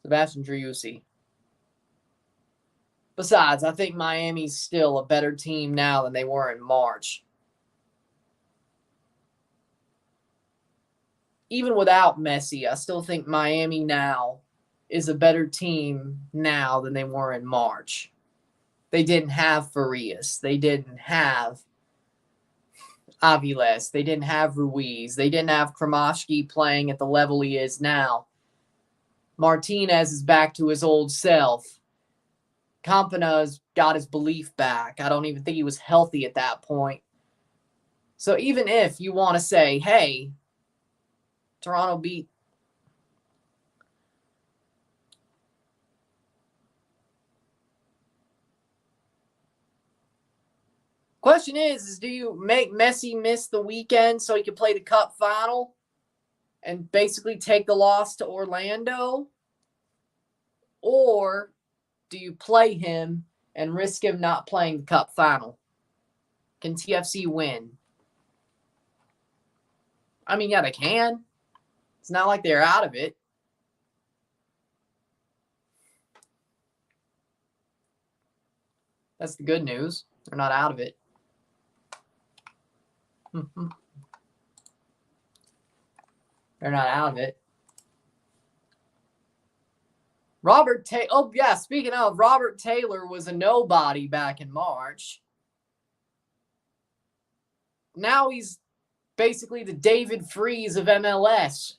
Sebastian Driussi. Besides, I think Miami's still a better team now than they were in March. Even without Messi, I still think Miami now is a better team now than they were in March. They didn't have Farias. They didn't have Aviles. They didn't have Ruiz. They didn't have Kramashki playing at the level he is now. Martinez is back to his old self. Campana's got his belief back. I don't even think he was healthy at that point. So even if you want to say, hey, Toronto beat question is do you make Messi miss the weekend so he can play the Cup final and basically take the loss to Orlando? Or do you play him and risk him not playing the Cup final? Can TFC win? I mean, yeah, they can. It's not like they're out of it. That's the good news. They're not out of it. They're not out of it. Speaking of, Robert Taylor was a nobody back in March. Now he's basically the David Freese of MLS.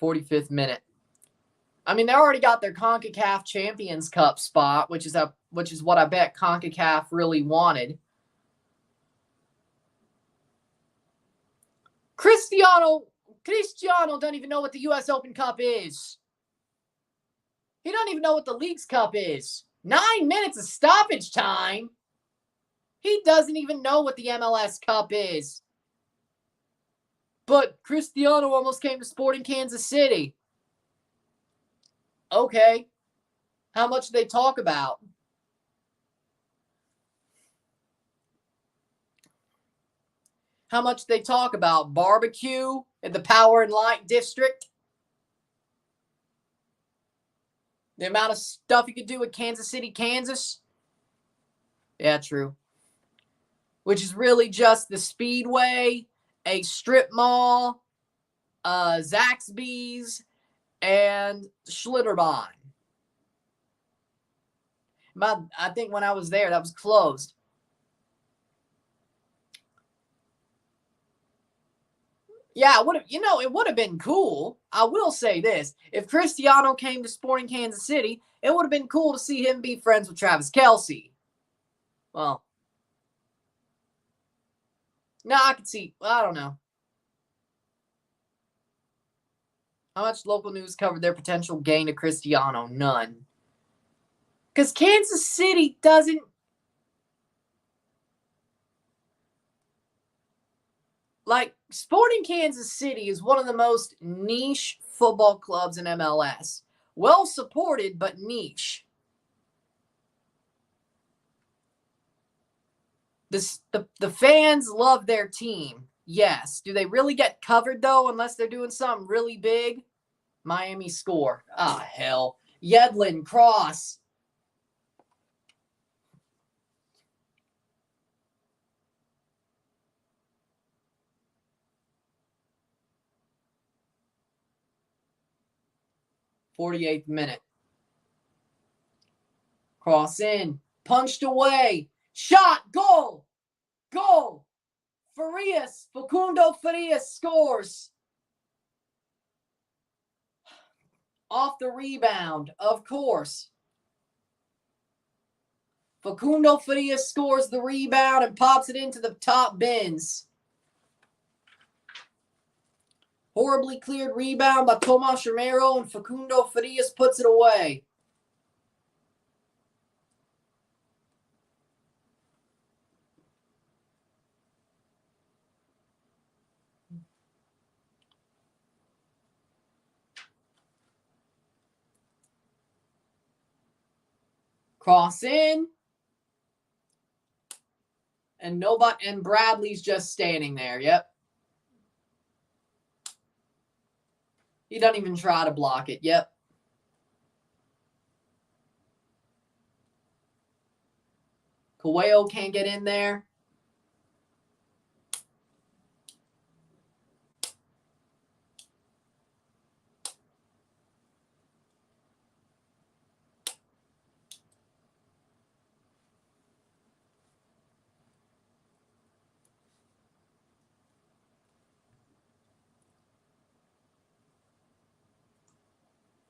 '45th minute. I mean, they already got their CONCACAF Champions Cup spot, which is what I bet CONCACAF really wanted. Cristiano doesn't even know what the U.S. Open Cup is. He doesn't even know what the Leagues Cup is. 9 minutes of stoppage time. He doesn't even know what the MLS Cup is. But Cristiano almost came to Sporting Kansas City. Okay. How much do they talk about? How much do they talk about? Barbecue in the Power and Light District? The amount of stuff you could do with Kansas City, Kansas? Yeah, true. Which is really just the Speedway, a strip mall, Zaxby's, and Schlitterbahn. I think when I was there, that was closed. Yeah, it would have been cool. I will say this. If Cristiano came to Sporting Kansas City, it would have been cool to see him be friends with Travis Kelce. Well, no, I could see. I don't know. How much local news covered their potential gain to Cristiano? None. Because Kansas City doesn't. Like, Sporting Kansas City is one of the most niche football clubs in MLS. Well supported, but niche. The fans love their team. Yes. Do they really get covered, though, unless they're doing something really big? Miami score. Ah, hell. Yedlin, cross. '48th minute. Cross in. Punched away. Shot. Goal. Goal. Farias. Facundo Farias scores. Off the rebound, of course. Facundo Farias scores the rebound and pops it into the top bins. Horribly cleared rebound by Tomas Romero, and Facundo Farias puts it away. Cross in. And Bradley's just standing there. Yep. He doesn't even try to block it. Yep. Coelho can't get in there.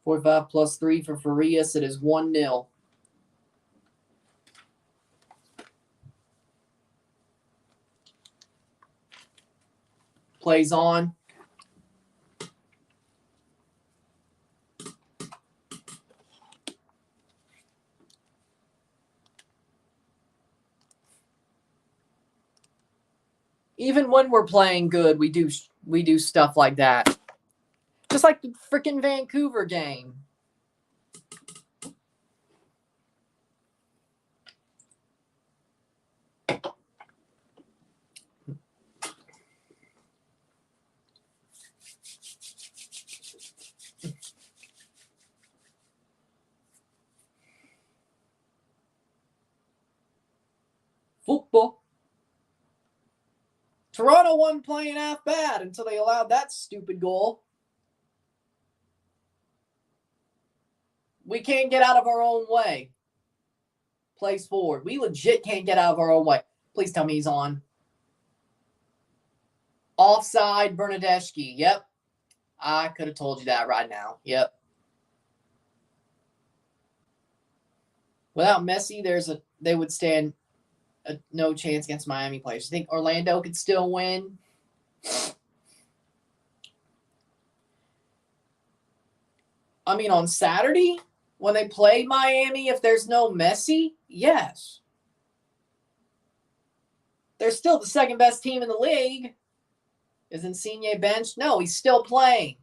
+45 +3 for Farias. It is 1-0. Plays on. Even when we're playing good, we do stuff like that. Just like the freaking Vancouver game. Football. Toronto wasn't playing half bad until they allowed that stupid goal. We can't get out of our own way. Plays forward. We legit can't get out of our own way. Please tell me he's on. Offside, Bernadeschi. Yep. I could have told you that right now. Yep. Without Messi, they would stand no chance against Miami players. You think Orlando could still win? I mean, on Saturday, when they play Miami, if there's no Messi, yes. They're still the second best team in the league. Is Insigne benched? No, he's still playing.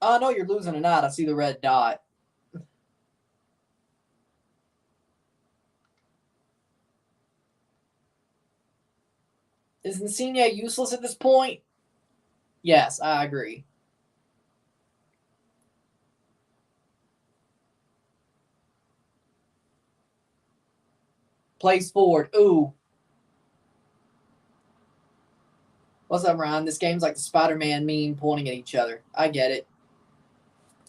Oh, no, you're losing or not. I see the red dot. Is Insigne useless at this point? Yes, I agree. Plays forward. Ooh. What's up, Ryan? This game's like the Spider-Man meme pointing at each other. I get it.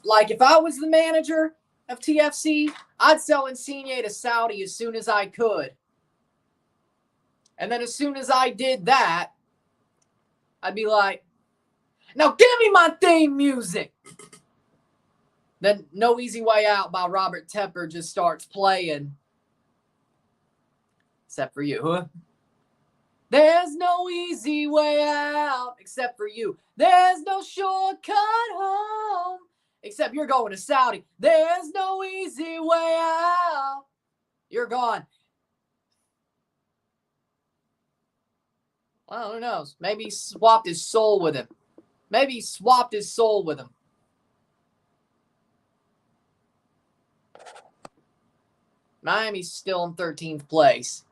Like, if I was the manager of TFC, I'd sell Insigne to Saudi as soon as I could. And then as soon as I did that, I'd be like, now give me my theme music. Then No Easy Way Out by Robert Tepper just starts playing. Except for you. Huh? There's no easy way out except for you. There's no shortcut home except you're going to Saudi. There's no easy way out. You're gone. Well, who knows? Maybe he swapped his soul with him. Maybe he swapped his soul with him. Miami's still in 13th place.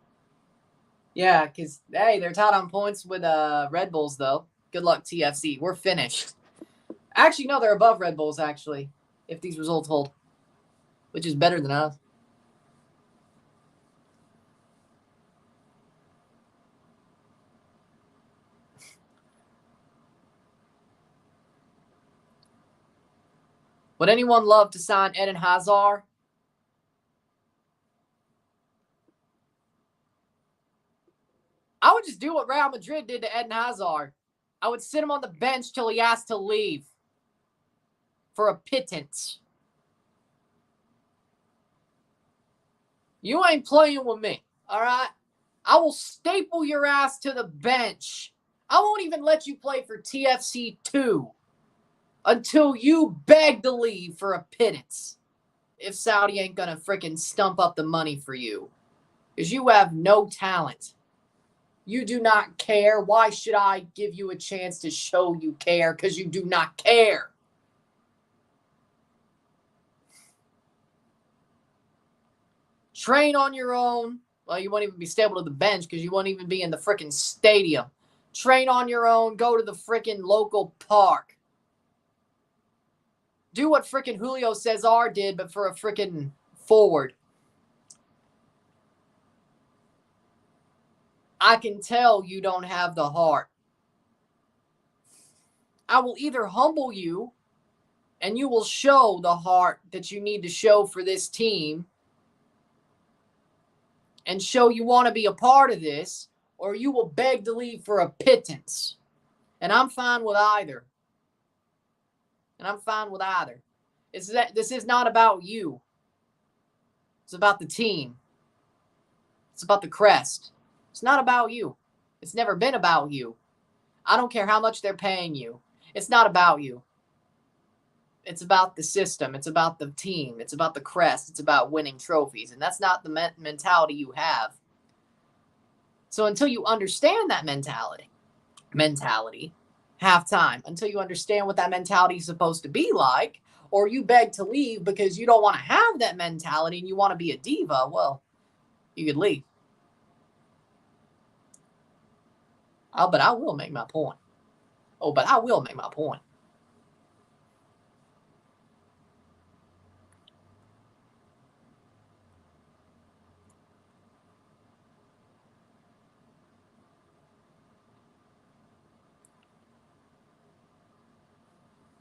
Yeah, because, hey, they're tied on points with Red Bulls, though. Good luck, TFC. We're finished. Actually, no, they're above Red Bulls, actually, if these results hold, which is better than us. Would anyone love to sign Eden Hazard? I would just do what Real Madrid did to Eden Hazard. I would sit him on the bench till he asked to leave for a pittance. You ain't playing with me, all right? I will staple your ass to the bench. I won't even let you play for TFC 2 until you beg to leave for a pittance. If Saudi ain't going to freaking stump up the money for you. Because you have no talent. You do not care. Why should I give you a chance to show you care? Because you do not care. Train on your own. Well, you won't even be stable to the bench because you won't even be in the freaking stadium. Train on your own. Go to the freaking local park. Do what freaking Julio Cesar did, but for a freaking forward. I can tell you don't have the heart. I will either humble you and you will show the heart that you need to show for this team and show you want to be a part of this, or you will beg to leave for a pittance. And I'm fine with either. This is not about you. It's about the team. It's about the crest. It's not about you. It's never been about you. I don't care how much they're paying you. It's not about you. It's about the system. It's about the team. It's about the crest. It's about winning trophies. And that's not the mentality you have. So until you understand that mentality, halftime, until you understand what that mentality is supposed to be like, or you beg to leave because you don't want to have that mentality and you want to be a diva, well, you could leave. Oh, but I will make my point.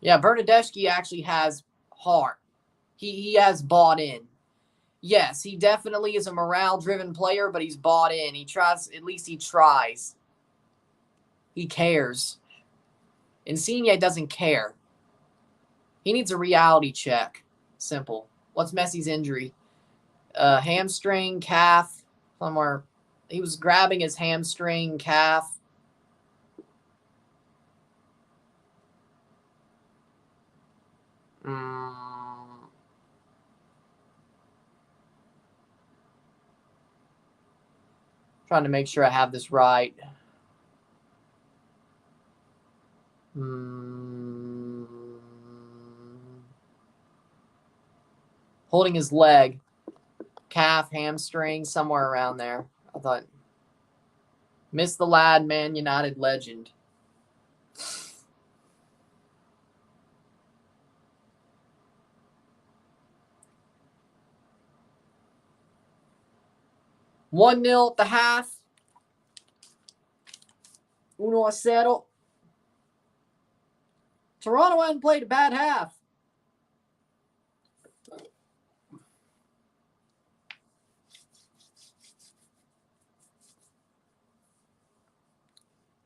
Yeah, Bernadeschi actually has heart. He has bought in. Yes, he definitely is a morale-driven player, but he's bought in. He tries. At least he tries. He cares. Insigne doesn't care. He needs a reality check. Simple. What's Messi's injury? Hamstring, calf, somewhere. He was grabbing his hamstring, calf. Trying to make sure I have this right. Holding his leg, calf, hamstring, somewhere around there. I thought. Miss the lad, Man United legend. One 0 at the half. 1-0. Toronto hadn't played a bad half.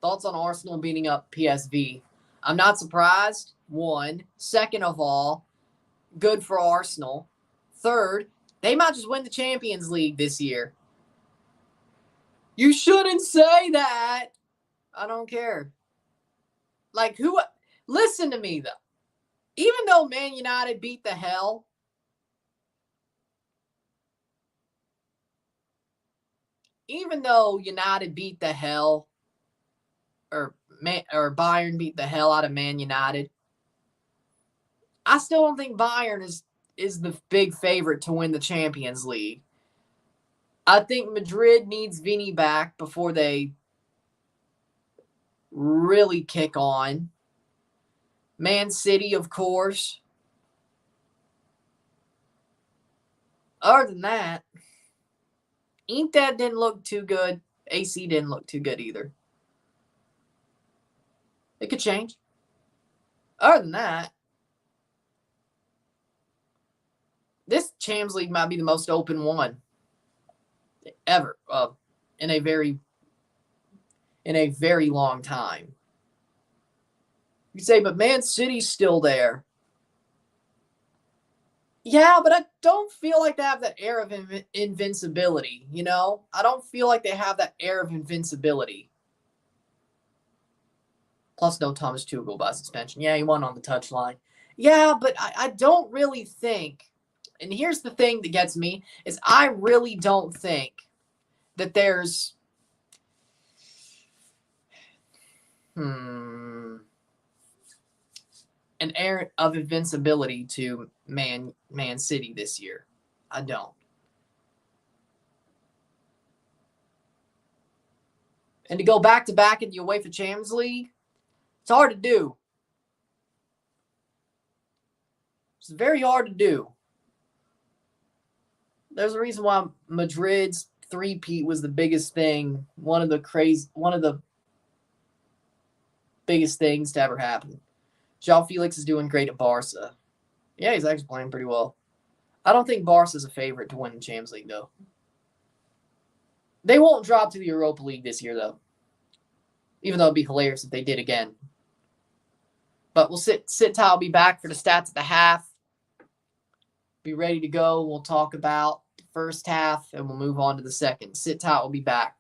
Thoughts on Arsenal beating up PSV? I'm not surprised. One. Second of all, good for Arsenal. Third, they might just win the Champions League this year. You shouldn't say that. I don't care. Like, who? Listen to me, though. Even though Man United beat the hell, or Bayern beat the hell out of Man United, I still don't think Bayern is the big favorite to win the Champions League. I think Madrid needs Vinny back before they really kick on. Man City, of course. Other than that, Inter didn't look too good. AC didn't look too good either. It could change. Other than that, this Champions League might be the most open one ever in a very long time. You say, but Man City's still there. Yeah, but I don't feel like they have that air of invincibility, you know? I don't feel like they have that air of invincibility. Plus, no Thomas Tuchel by suspension. Yeah, he won on the touchline. Yeah, but I don't really think, and here's the thing that gets me, is I really don't think that there's an air of invincibility to Man City this year. I don't. And to go back-to-back in the UEFA Champions League, it's hard to do. It's very hard to do. There's a reason why Madrid's three-peat was the biggest thing, one of the biggest things to ever happen. João Felix is doing great at Barca. Yeah, he's actually playing pretty well. I don't think Barca's a favorite to win the Champions League, though. They won't drop to the Europa League this year, though. Even though it'd be hilarious if they did again. But we'll sit tight. I'll be back for the stats at the half. Be ready to go. We'll talk about the first half, and we'll move on to the second. Sit tight. We'll be back.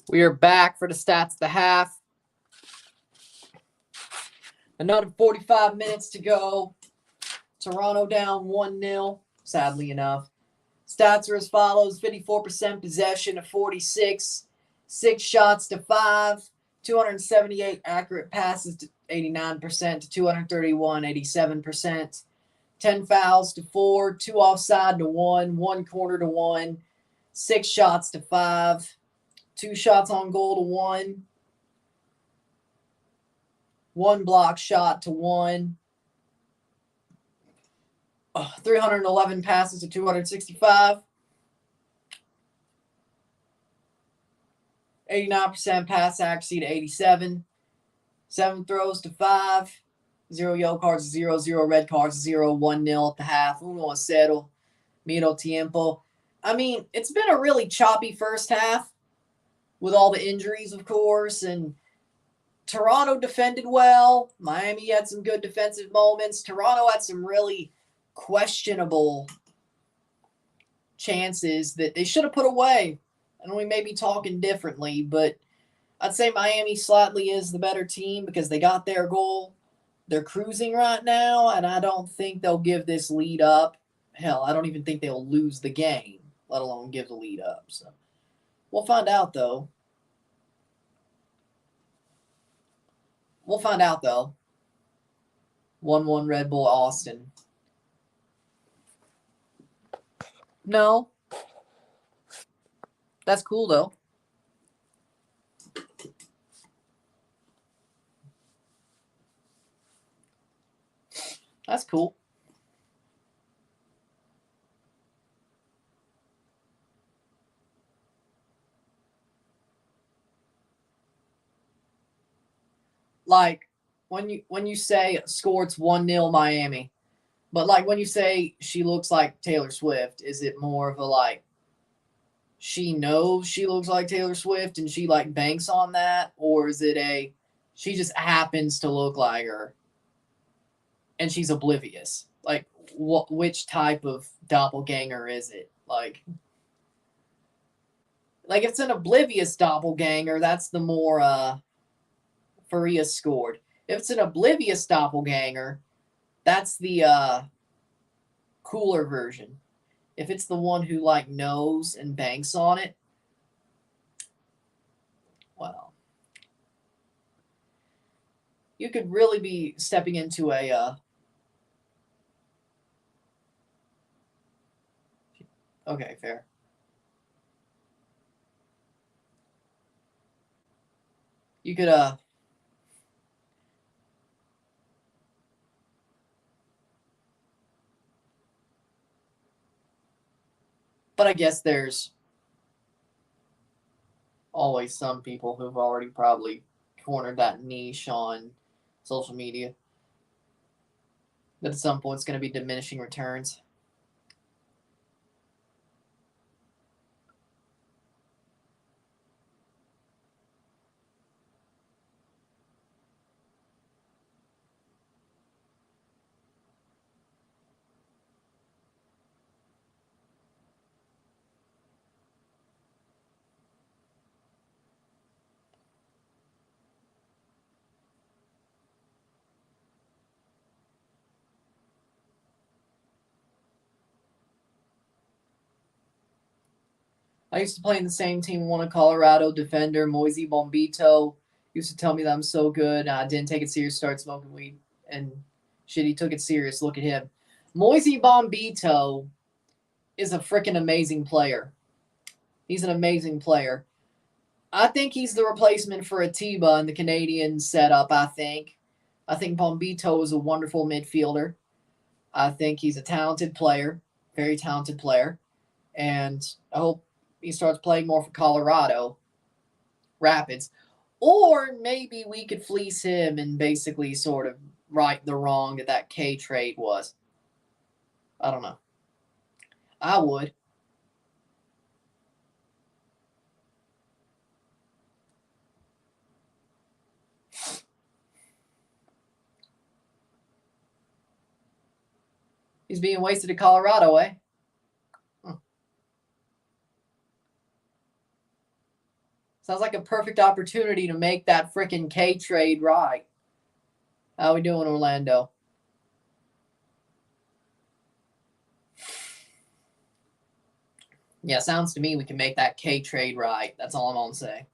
We are back for the stats of the half. Another 45 minutes to go. Toronto down 1-0, sadly enough. Stats are as follows: 54% possession to 46, 6 shots to 5, 278 accurate passes to 89% to 231, 87%, 10 fouls to 4, 2 offside to 1, 1 corner to 1, 6 shots to 5, 2 shots on goal to 1, 1 block shot to 1, 311 passes to 265, 89% pass accuracy to 87, 7 throws to 5, 0 yellow cards, 0 red cards, 1-0 at the half. 1-0, medio tiempo. I mean, it's been a really choppy first half with all the injuries, of course, and Toronto defended well. Miami had some good defensive moments. Toronto had some really questionable chances that they should have put away. And we may be talking differently, but I'd say Miami slightly is the better team because they got their goal. They're cruising right now, and I don't think they'll give this lead up. Hell, I don't even think they'll lose the game, let alone give the lead up. So we'll find out, though. 1-1 Red Bull Austin. No. That's cool, though. That's cool. Like when you say score, it's 1-0 Miami. But like when you say she looks like Taylor Swift, is it more of a like she knows she looks like Taylor Swift and she like banks on that, or is it a she just happens to look like her and she's oblivious? Like which type of doppelganger is it? Like if it's an oblivious doppelganger, that's the more Faria scored. If it's an oblivious doppelganger, that's the cooler version. If it's the one who like knows and banks on it, well, you could really be stepping into a okay, fair. You could but I guess there's always some people who've already probably cornered that niche on social media. That at some point it's going to be diminishing returns. I used to play in the same team, one of Colorado defender, Moisey Bombito. Used to tell me that I'm so good. I didn't take it serious, started smoking weed, and shit, he took it serious. Look at him. Moisey Bombito is a freaking amazing player. He's an amazing player. I think he's the replacement for Atiba in the Canadian setup, I think. I think Bombito is a wonderful midfielder. I think he's a talented player, very talented player. And I hope he starts playing more for Colorado Rapids. Or maybe we could fleece him and basically sort of right the wrong that K trade was. I don't know. I would. He's being wasted at Colorado, eh? Sounds like a perfect opportunity to make that frickin' K trade right. How we doing, Orlando? Yeah, sounds to me we can make that K trade right. That's all I'm gonna say.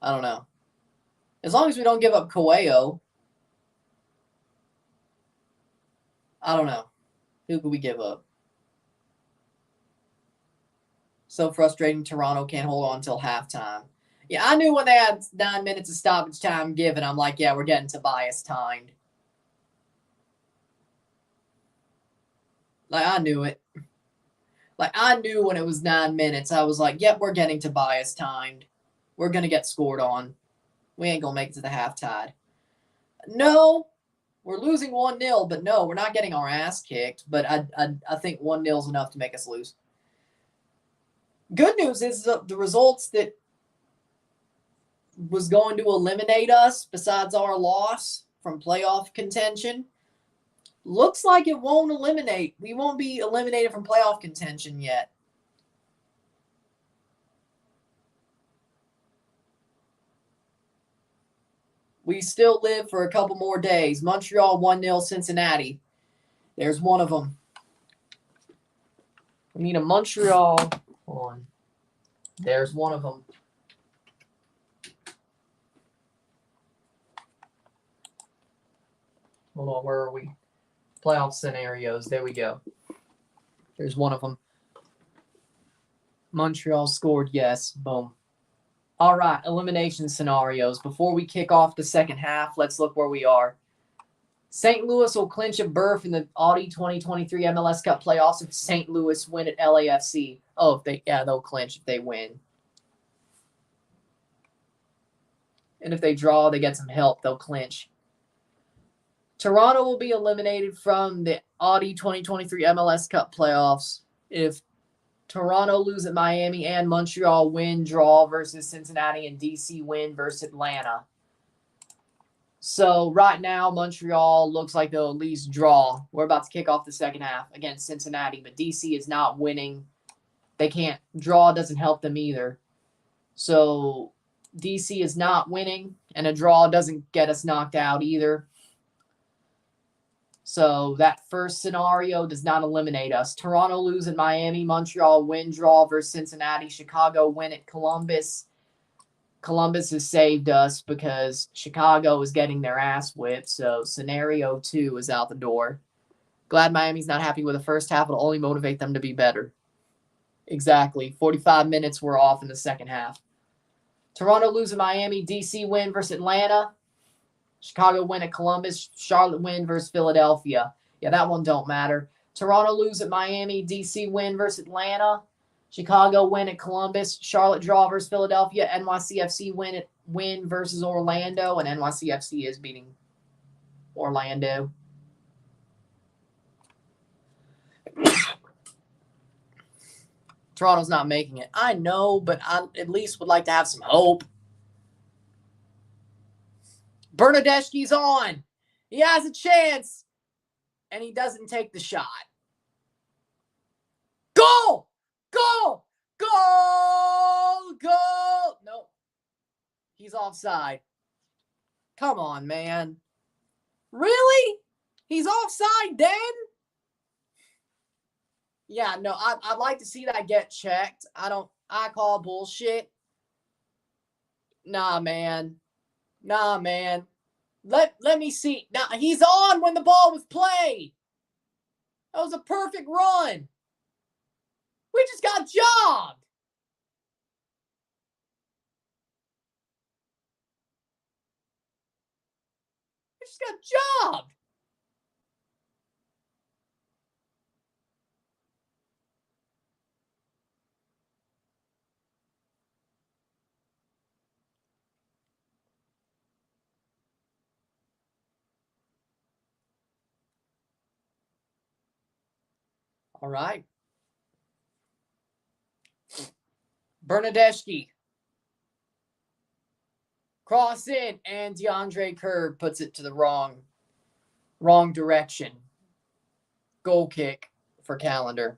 I don't know. As long as we don't give up Coelho. I don't know. Who could we give up? So frustrating. Toronto can't hold on until halftime. Yeah, I knew when they had 9 minutes of stoppage time given, I'm like, yeah, we're getting Tobias timed. Like, I knew it. Like, I knew when it was 9 minutes, I was like, yep, we're getting Tobias timed. We're going to get scored on. We ain't going to make it to the halftide. No, we're losing 1-0, but no, we're not getting our ass kicked. But I think 1-0 is enough to make us lose. Good news is the results that was going to eliminate us, besides our loss from playoff contention, looks like it won't eliminate. We won't be eliminated from playoff contention yet. We still live for a couple more days. Montreal 1-0 Cincinnati. There's one of them. We need a Montreal. Hold on. There's one of them. Hold on, where are we? Playoff scenarios. There we go. There's one of them. Montreal scored, yes. Boom. All right, elimination scenarios. Before we kick off the second half, let's look where we are. St. Louis will clinch a berth in the Audi 2023 MLS Cup playoffs if St. Louis win at LAFC. Oh, they'll clinch if they win. And if they draw, they get some help, they'll clinch. Toronto will be eliminated from the Audi 2023 MLS Cup playoffs if Toronto lose at Miami and Montreal win, draw versus Cincinnati, and DC win versus Atlanta. So right now, Montreal looks like they'll at least draw. We're about to kick off the second half against Cincinnati, but DC is not winning. They can't. Draw doesn't help them either. So DC is not winning, and a draw doesn't get us knocked out either. So that first scenario does not eliminate us. Toronto lose at Miami, Montreal win, draw versus Cincinnati, Chicago win at Columbus. Columbus has saved us because Chicago is getting their ass whipped. So scenario 2 is out the door. Glad Miami's not happy with the first half. It'll only motivate them to be better. Exactly. 45 minutes we're off in the second half. Toronto lose at Miami, DC win versus Atlanta. Chicago win at Columbus. Charlotte win versus Philadelphia. Yeah, that one don't matter. Toronto lose at Miami. DC win versus Atlanta. Chicago win at Columbus. Charlotte draw versus Philadelphia. NYCFC win versus Orlando. And NYCFC is beating Orlando. Toronto's not making it. I know, but I at least would like to have some hope. Bernadeschi's on. He has a chance. And he doesn't take the shot. Goal! Goal! Goal! Goal! Nope. He's offside. Come on, man. Really? He's offside then? Yeah, no, I'd like to see that get checked. I call bullshit. Nah, man. Let me see. Now he's on when the ball was played. That was a perfect run. We just got jobbed. We just got jobbed. All right. Bernadeschi. Cross in, and DeAndre Kerr puts it to the wrong direction. Goal kick for Calendar.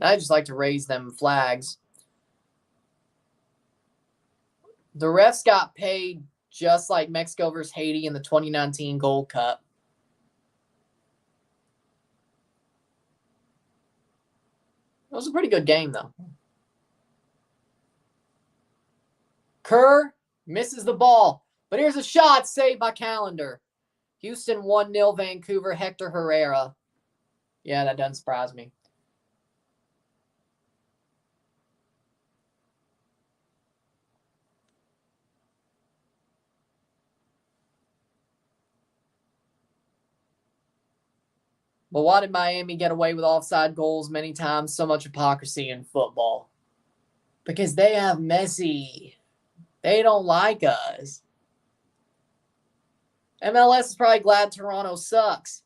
I just like to raise them flags. The refs got paid just like Mexico versus Haiti in the 2019 Gold Cup. It was a pretty good game, though. Kerr misses the ball, but here's a shot saved by Callender. Houston 1-0 Vancouver, Hector Herrera. Yeah, that doesn't surprise me. But why did Miami get away with offside goals many times? So much hypocrisy in football. Because they have Messi. They don't like us. MLS is probably glad Toronto sucks.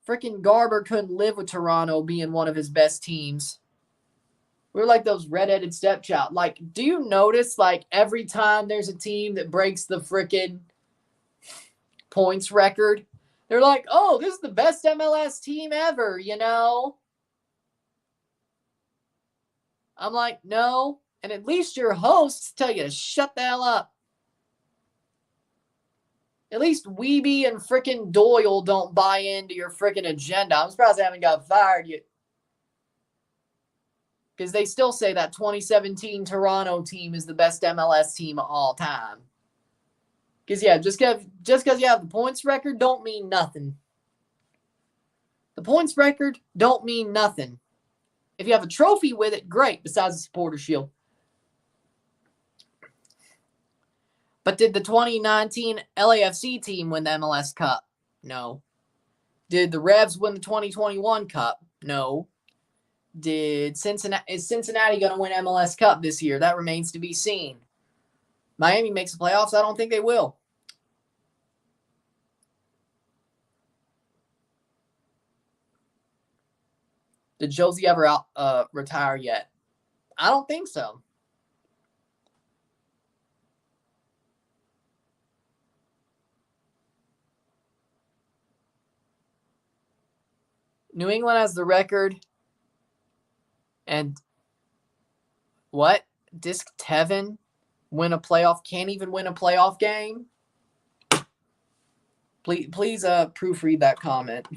Freaking Garber couldn't live with Toronto being one of his best teams. We're like those redheaded stepchild. Like, do you notice, like, every time there's a team that breaks the freaking points record, they're like, oh, this is the best MLS team ever, you know? I'm like, no. And at least your hosts tell you to shut the hell up. At least Weeby and frickin' Doyle don't buy into your frickin' agenda. I'm surprised they haven't got fired yet. Because they still say that 2017 Toronto team is the best MLS team of all time. Because, yeah, just because you have the points record don't mean nothing. The points record don't mean nothing. If you have a trophy with it, great, besides the Supporter Shield. But did the 2019 LAFC team win the MLS Cup? No. Did the Revs win the 2021 Cup? No. Is Cincinnati going to win MLS Cup this year? That remains to be seen. Miami makes the playoffs. I don't think they will. Did Josie ever retire yet? I don't think so. New England has the record. And what? Disc Tevin can't even win a playoff game? Please proofread that comment.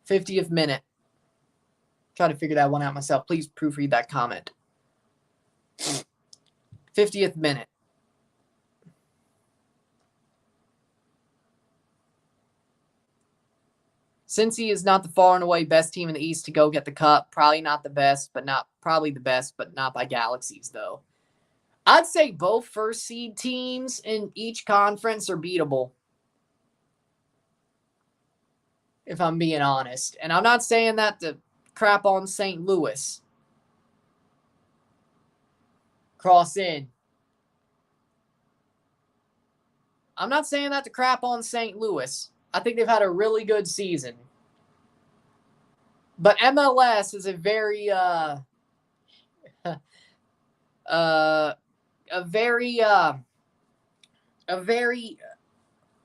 50th minute. Try to figure that one out myself. Please proofread that comment. 50th minute. Cincy is not the far and away best team in the East to go get the cup. Probably not the best, but not by galaxies, though. I'd say both first seed teams in each conference are beatable. If I'm being honest. And I'm not saying that to crap on St. Louis. Cross in. I'm not saying that to crap on St. Louis. I think they've had a really good season. But MLS is a very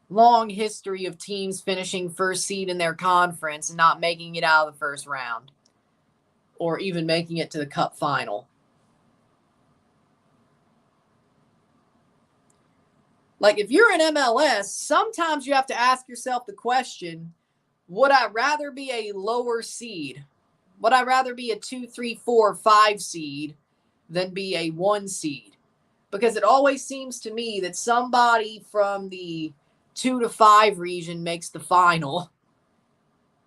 long history of teams finishing first seed in their conference and not making it out of the first round or even making it to the cup final. Like, if you're in MLS, sometimes you have to ask yourself the question, would I rather be a lower seed? Would I rather be a 2, 3, 4, 5 seed than be a 1 seed? Because it always seems to me that somebody from the 2 to 5 region makes the final.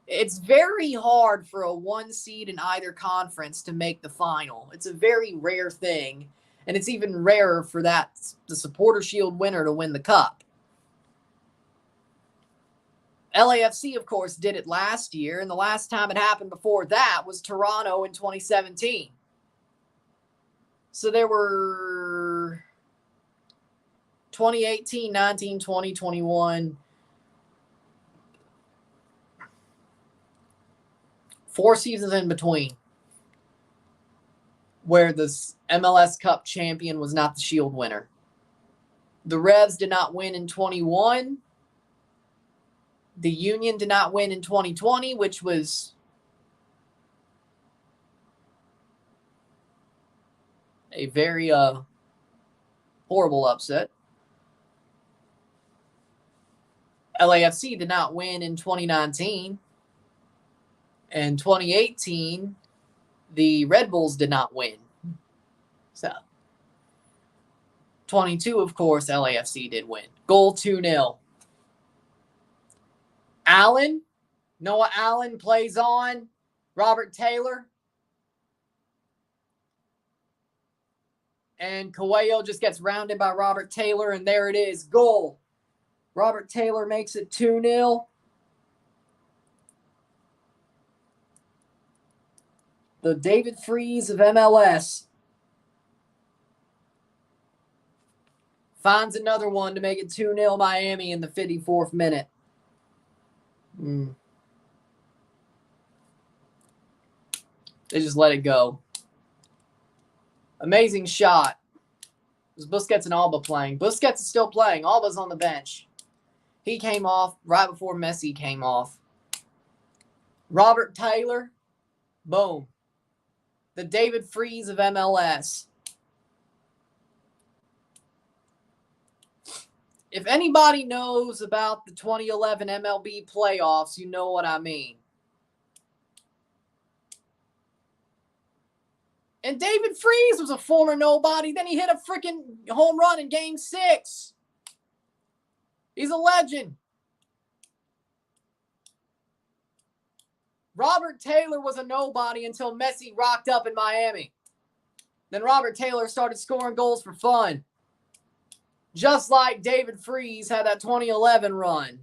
It's very hard for a 1 seed in either conference to make the final. It's a very rare thing. And it's even rarer for the Supporter Shield winner to win the cup. LAFC, of course, did it last year, and the last time it happened before that was Toronto in 2017. So there were 2018, 19, 20, 21. 4 seasons in between where the MLS Cup champion was not the Shield winner. The Revs did not win in 21. The Union did not win in 2020, which was a very horrible upset. LAFC did not win in 2019. And 2018, the Red Bulls did not win. So, 22, of course, LAFC did win. Goal 2-0. Allen, Noah Allen plays on. Robert Taylor. And Coelho just gets rounded by Robert Taylor, and there it is. Goal. Robert Taylor makes it 2-0. The David Freese of MLS finds another one to make it 2-0 Miami in the 54th minute. They just let it go. Amazing shot. It was Busquets and Alba playing. Busquets is still playing. Alba's on the bench. He came off right before Messi came off. Robert Taylor. Boom. The David Freese of MLS. If anybody knows about the 2011 MLB playoffs, you know what I mean. And David Freese was a former nobody. Then he hit a freaking home run in Game 6. He's a legend. Robert Taylor was a nobody until Messi rocked up in Miami. Then Robert Taylor started scoring goals for fun. Just like David Freese had that 2011 run.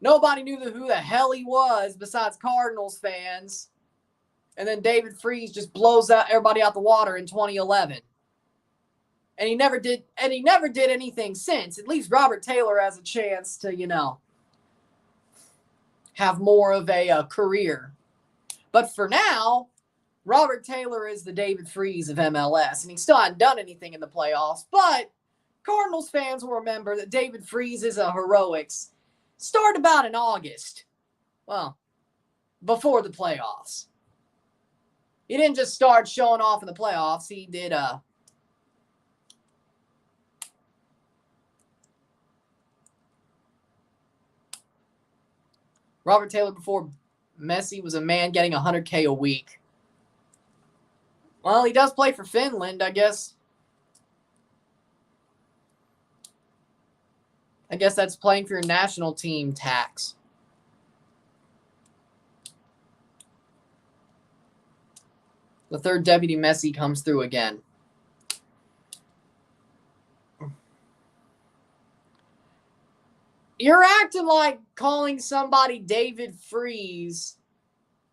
Nobody knew who the hell he was besides Cardinals fans. And then David Freese just blows everybody out the water in 2011. And he never did anything since. At least Robert Taylor has a chance to, have more of a career. But for now, Robert Taylor is the David Freese of MLS. And he still hasn't done anything in the playoffs. But Cardinals fans will remember that David Freese's heroics started about in August. Well, before the playoffs. He didn't just start showing off in the playoffs. He did Robert Taylor before Messi was a man getting $100K a week. Well, he does play for Finland, I guess. I guess that's playing for your national team tax. The third deputy Messi comes through again. You're acting like calling somebody David Freese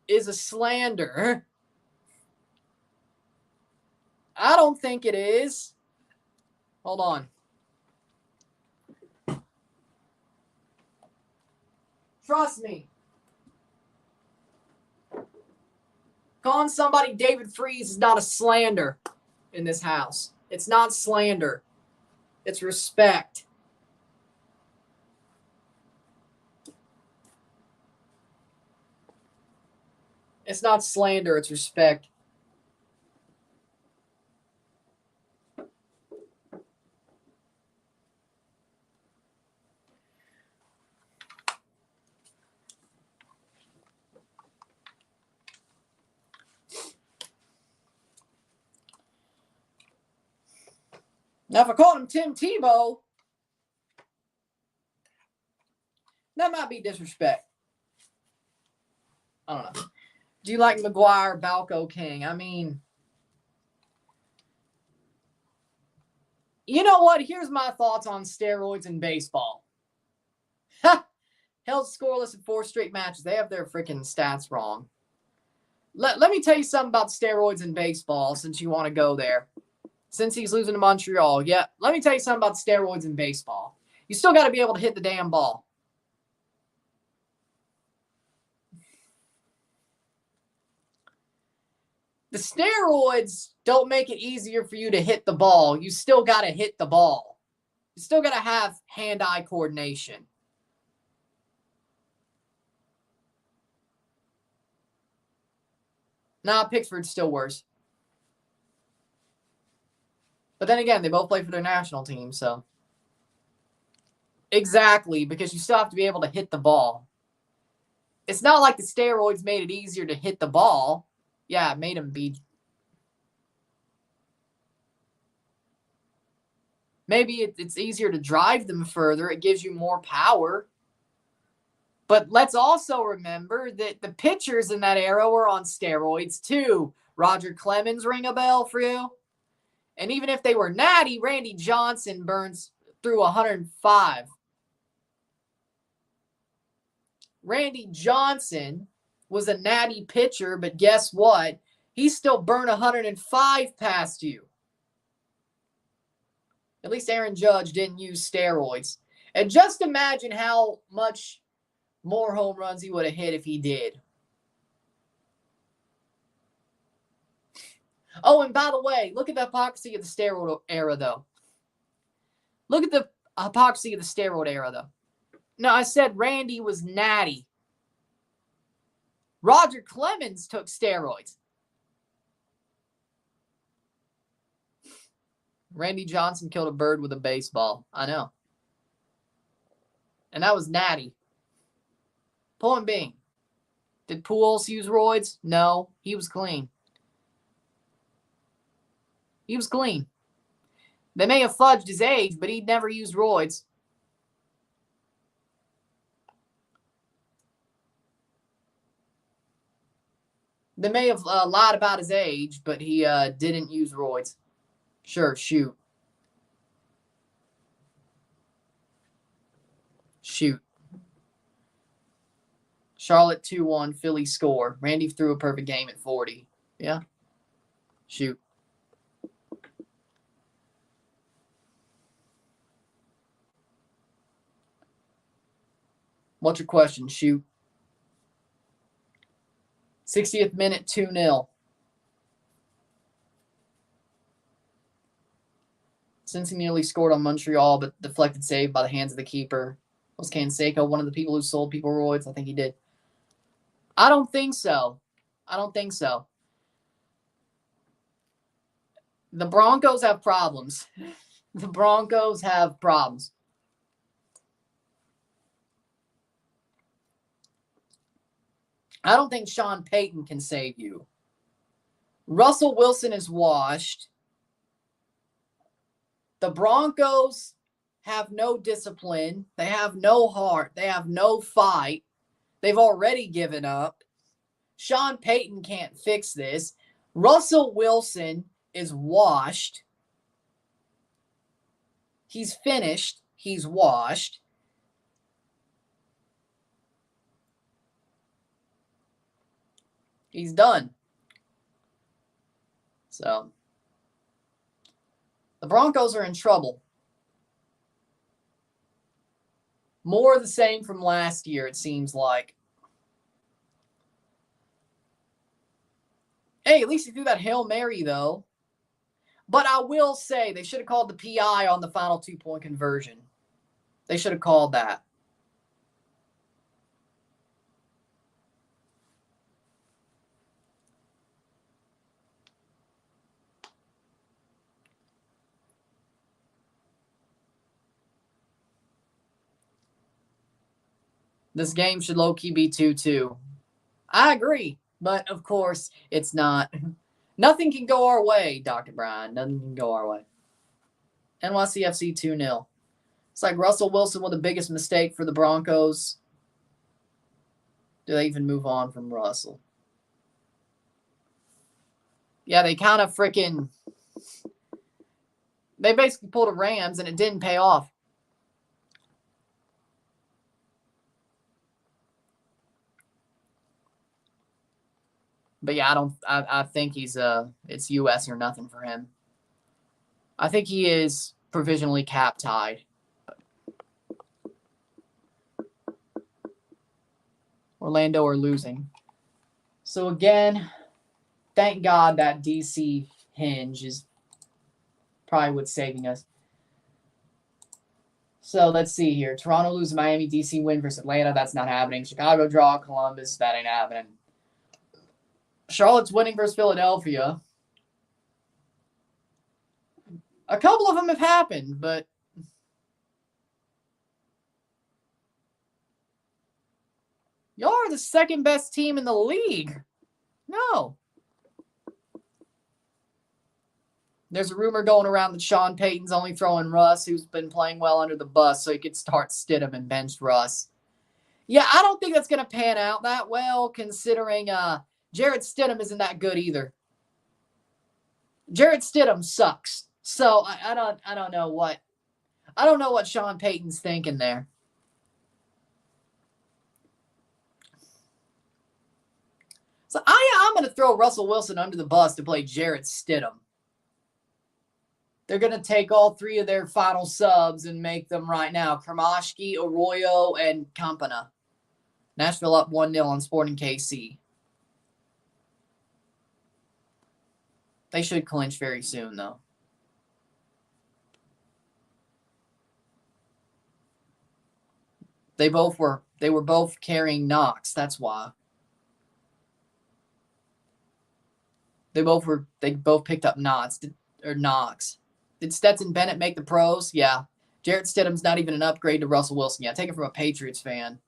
is a slander. I don't think it is. Hold on. Trust me. Calling somebody David Freese is not a slander in this house. It's not slander. It's respect. It's not slander, it's respect. Now, if I called him Tim Tebow, that might be disrespect. I don't know. Do you like McGuire, Balco, King? I mean, you know what? Here's my thoughts on steroids in baseball. Held scoreless in 4 straight matches. They have their freaking stats wrong. Let me tell you something about steroids in baseball since you want to go there. Since he's losing to Montreal. Yeah, let me tell you something about steroids in baseball. You still got to be able to hit the damn ball. The steroids don't make it easier for you to hit the ball. You still got to hit the ball. You still got to have hand-eye coordination. Nah, Pickford's still worse. But then again, they both play for their national team, so. Exactly, because you still have to be able to hit the ball. It's not like the steroids made it easier to hit the ball. Yeah, it made him be. Maybe it's easier to drive them further. It gives you more power. But let's also remember that the pitchers in that era were on steroids too. Roger Clemens, ring a bell for you? And even if they were natty, Randy Johnson burns through 105. Randy Johnson was a natty pitcher, but guess what? He still burned 105 past you. At least Aaron Judge didn't use steroids. And just imagine how much more home runs he would have hit if he did. Oh, and by the way, look at the hypocrisy of the steroid era, though. Look at the hypocrisy of the steroid era, though. No, I said Randy was natty. Roger Clemens took steroids. Randy Johnson killed a bird with a baseball. I know. And that was natty. Point being, did Pujols use roids? No, he was clean. He was clean. They may have fudged his age, but he'd never used roids. They may have lied about his age, but he didn't use roids. Sure, shoot. Shoot. Charlotte 2-1, Philly score. Randy threw a perfect game at 40. Yeah? Shoot. What's your question? Shoot. 60th minute, 2-0. Cincy nearly scored on Montreal, but deflected save by the hands of the keeper. Was Canseco one of the people who sold people roids? I think he did. I don't think so. I don't think so. The Broncos have problems. The Broncos have problems. I don't think Sean Payton can save you. Russell Wilson is washed. The Broncos have no discipline. They have no heart. They have no fight. They've already given up. Sean Payton can't fix this. Russell Wilson is washed. He's finished. He's washed. He's done. So, the Broncos are in trouble. More of the same from last year, it seems like. Hey, at least he threw that Hail Mary, though. But I will say, they should have called the PI on the final 2-point conversion. They should have called that. This game should low-key be 2-2. I agree, but of course, it's not. Nothing can go our way, Dr. Brian. Nothing can go our way. NYCFC 2-0. It's like Russell Wilson with the biggest mistake for the Broncos. Do they even move on from Russell? Yeah, they kind of freaking... They basically pulled a Rams, and it didn't pay off. But yeah, I think he's it's US or nothing for him. I think he is provisionally cap tied. Orlando are losing. So again, thank God that DC hinge is probably what's saving us. So let's see here. Toronto loses Miami, DC win versus Atlanta. That's not happening. Chicago draw Columbus. That ain't happening. Charlotte's winning versus Philadelphia. A couple of them have happened, but y'all are the second best team in the league. No. There's a rumor going around that Sean Payton's only throwing Russ, who's been playing well under the bus, so he could start Stidham and bench Russ. Yeah, I don't think that's going to pan out that well, considering Jarrett Stidham isn't that good either. Jarrett Stidham sucks. So I don't know what Sean Payton's thinking there. So I'm going to throw Russell Wilson under the bus to play Jarrett Stidham. They're going to take all three of their final subs and make them right now. Kromashki, Arroyo, and Campana. Nashville up 1-0 on Sporting KC. They should clinch very soon, though. They were both carrying Knox. That's why. They both picked up Knox. Did Stetson Bennett make the pros? Yeah. Jarrett Stidham's not even an upgrade to Russell Wilson. Yeah, take it from a Patriots fan.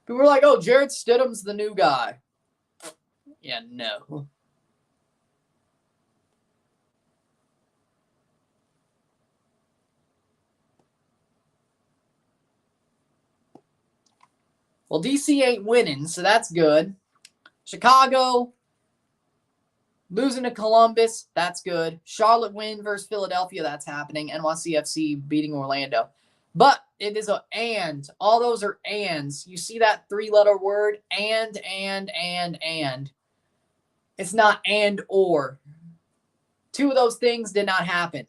People were like, oh, Jarrett Stidham's the new guy. Yeah, no. Well, DC ain't winning, so that's good. Chicago losing to Columbus, that's good. Charlotte win versus Philadelphia, that's happening. NYCFC beating Orlando. But it is and. All those are ands. You see that three-letter word? And. It's not and or. Two of those things did not happen.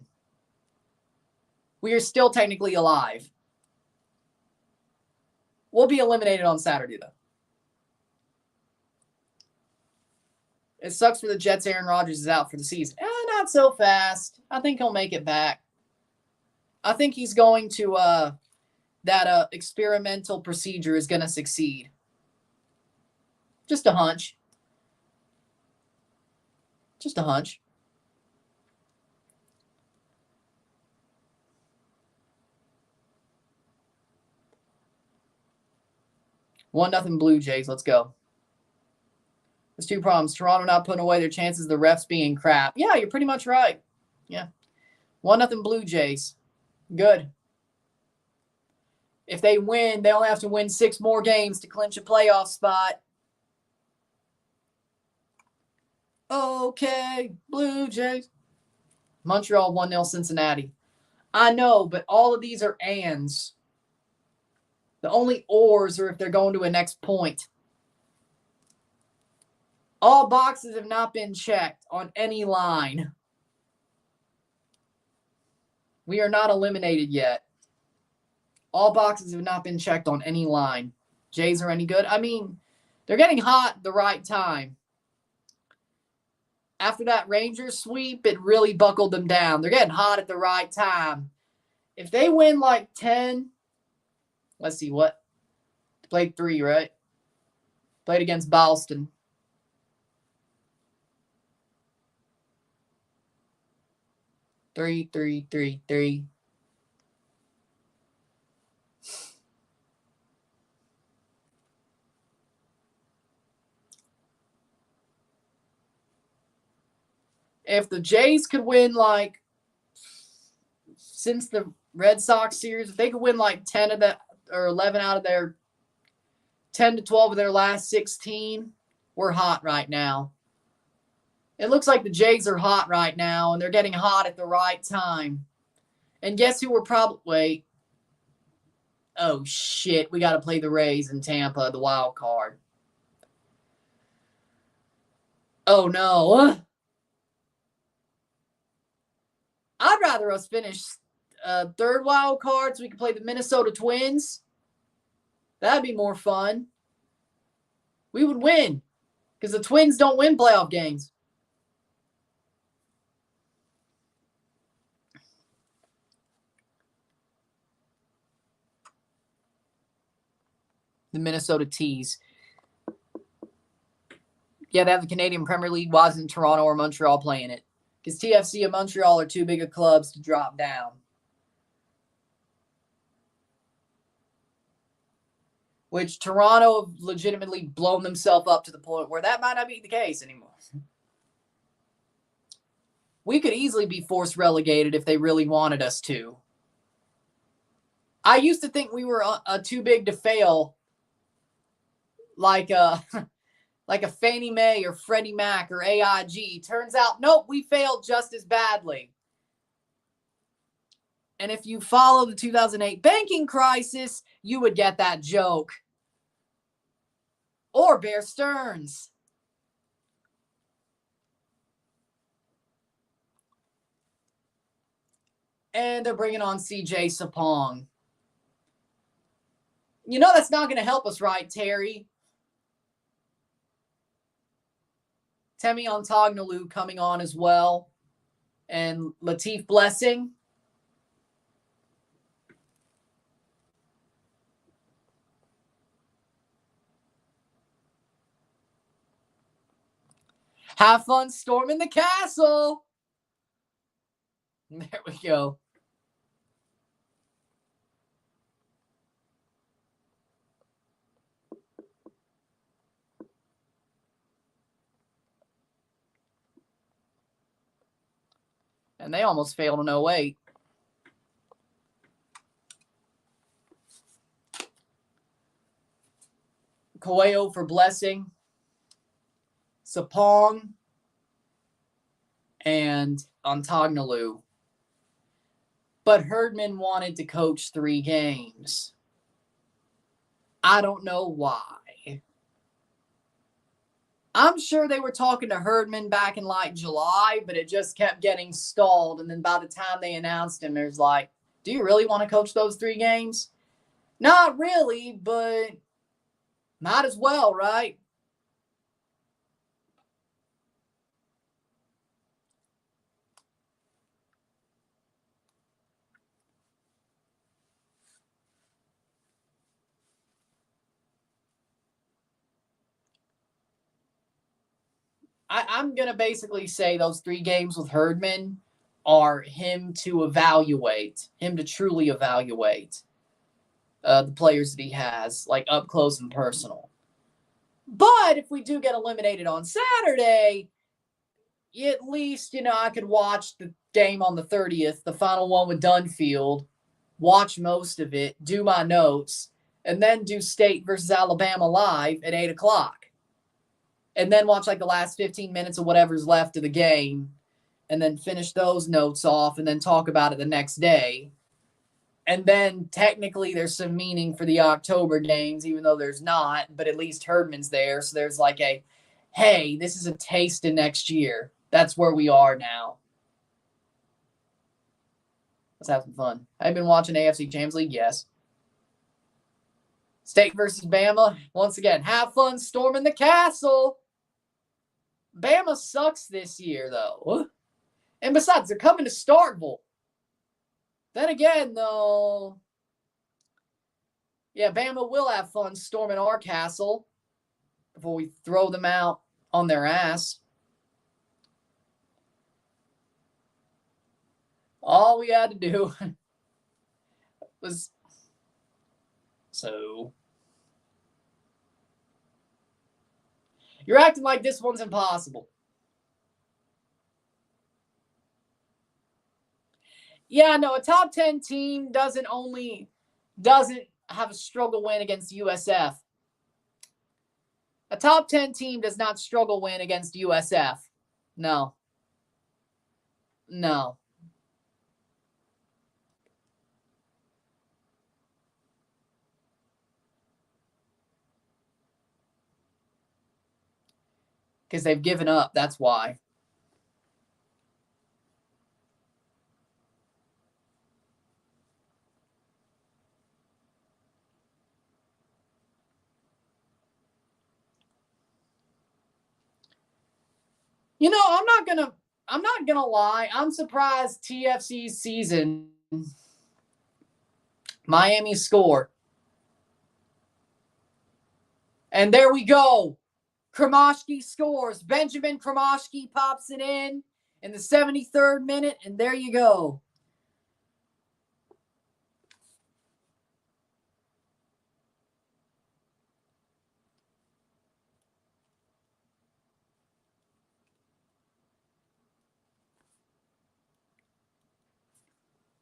We are still technically alive. We'll be eliminated on Saturday, though. It sucks for the Jets. Aaron Rodgers is out for the season. Not so fast. I think he'll make it back. I think he's going to, that experimental procedure is going to succeed. Just a hunch. Just a hunch. One nothing Blue Jays. Let's go. There's two problems. Toronto not putting away their chances, the refs being crap. Yeah, you're pretty much right. Yeah. 1-0 Blue Jays. Good. If they win, they only have to win 6 more games to clinch a playoff spot. Okay, Blue Jays. Montreal 1-0 Cincinnati. I know, but all of these are ands. The only ors are if they're going to a next point. All boxes have not been checked on any line. We are not eliminated yet. All boxes have not been checked on any line. Jays are any good? I mean, they're getting hot at the right time. After that Rangers sweep, it really buckled them down. They're getting hot at the right time. If they win like 10, let's see what. Played 3, right? Played against Boston. Three. If the Jays could win like, since the Red Sox series, if they could win like 10 of the, or 11 out of their 10 to 12 of their last 16, we're hot right now. It looks like the Jays are hot right now, and they're getting hot at the right time. And guess who we're probably... Wait. Oh, shit. We got to play the Rays in Tampa, the wild card. Oh, no. I'd rather us finish third wild card so we can play the Minnesota Twins. That'd be more fun. We would win because the Twins don't win playoff games. The Minnesota Tees. Yeah, they have the Canadian Premier League. Why isn't Toronto or Montreal playing it? Because TFC and Montreal are too big of clubs to drop down. Which Toronto have legitimately blown themselves up to the point where that might not be the case anymore. We could easily be forced relegated if they really wanted us to. I used to think we were too big to fail, like a Fannie Mae or Freddie Mac or AIG. Turns out, nope, we failed just as badly. And if you follow the 2008 banking crisis, you would get that joke. Or Bear Stearns. And they're bringing on CJ Sapong. You know that's not going to help us, right, Terry? Temi Ontognalu coming on as well. And Latif Blessing. Have fun storming the castle. There we go. And they almost failed in 08. Coelho for Blessing. Sapong. And Ontognalu. But Herdman wanted to coach 3 games. I don't know why. I'm sure they were talking to Herdman back in like July, but it just kept getting stalled. And then by the time they announced him, there's like, do you really want to coach those 3 games? Not really, but might as well, right? I'm going to basically say those 3 games with Herdman are him to truly evaluate the players that he has, like up close and personal. But if we do get eliminated on Saturday, at least, I could watch the game on the 30th, the final one with Dunfield, watch most of it, do my notes, and then do State versus Alabama live at 8 o'clock. And then watch like the last 15 minutes of whatever's left of the game, and then finish those notes off, and then talk about it the next day. And then technically there's some meaning for the October games, even though there's not, but at least Herdman's there. So there's like hey, this is a taste of next year. That's where we are now. Let's have some fun. Have you been watching AFC Champions League? Yes. State versus Bama. Once again, have fun storming the castle. Bama sucks this year, though. And besides, they're coming to Starkville. Then again, though, yeah, Bama will have fun storming our castle before we throw them out on their ass. All we had to do was so. You're acting like this one's impossible. Yeah, no, a top 10 team doesn't have a struggle win against USF. A top 10 team does not struggle win against USF. No. Because they've given up, that's why. I'm not gonna lie. I'm surprised TFC's season. Miami score. And there we go. Kromashki scores. Benjamin Kromashki pops it in the 73rd minute, and there you go.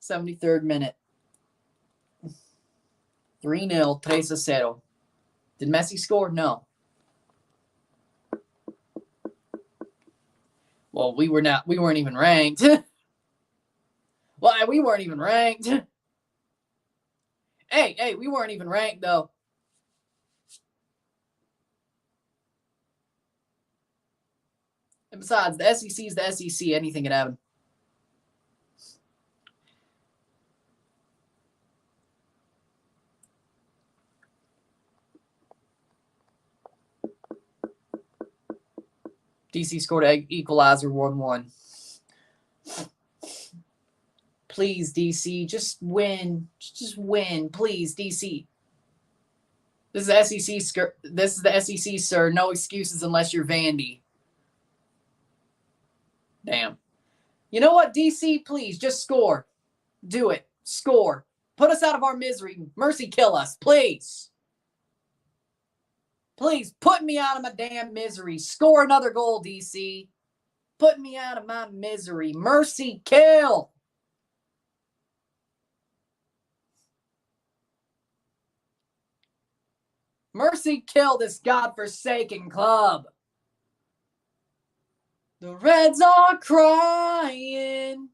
'73rd minute. 3-0, 3-0. Did Messi score? No. Well, we weren't even ranked. Well, we weren't even ranked. Hey, we weren't even ranked, though. And besides, the SEC is the SEC. Anything can happen. DC scored an equalizer 1-1. Please, DC, just win. Just win. Please, DC. This is the SEC, sir. No excuses unless you're Vandy. Damn. You know what, DC? Please, just score. Do it. Score. Put us out of our misery. Mercy kill us, please. Please, put me out of my damn misery. Score another goal, DC. Put me out of my misery. Mercy kill. Mercy kill this godforsaken club. The Reds are crying.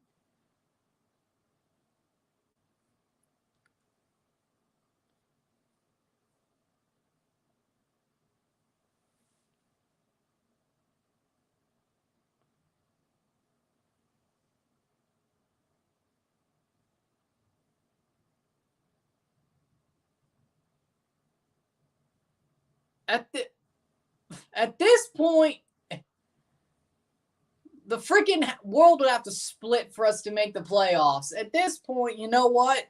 At this point, the freaking world would have to split for us to make the playoffs. At this point, you know what?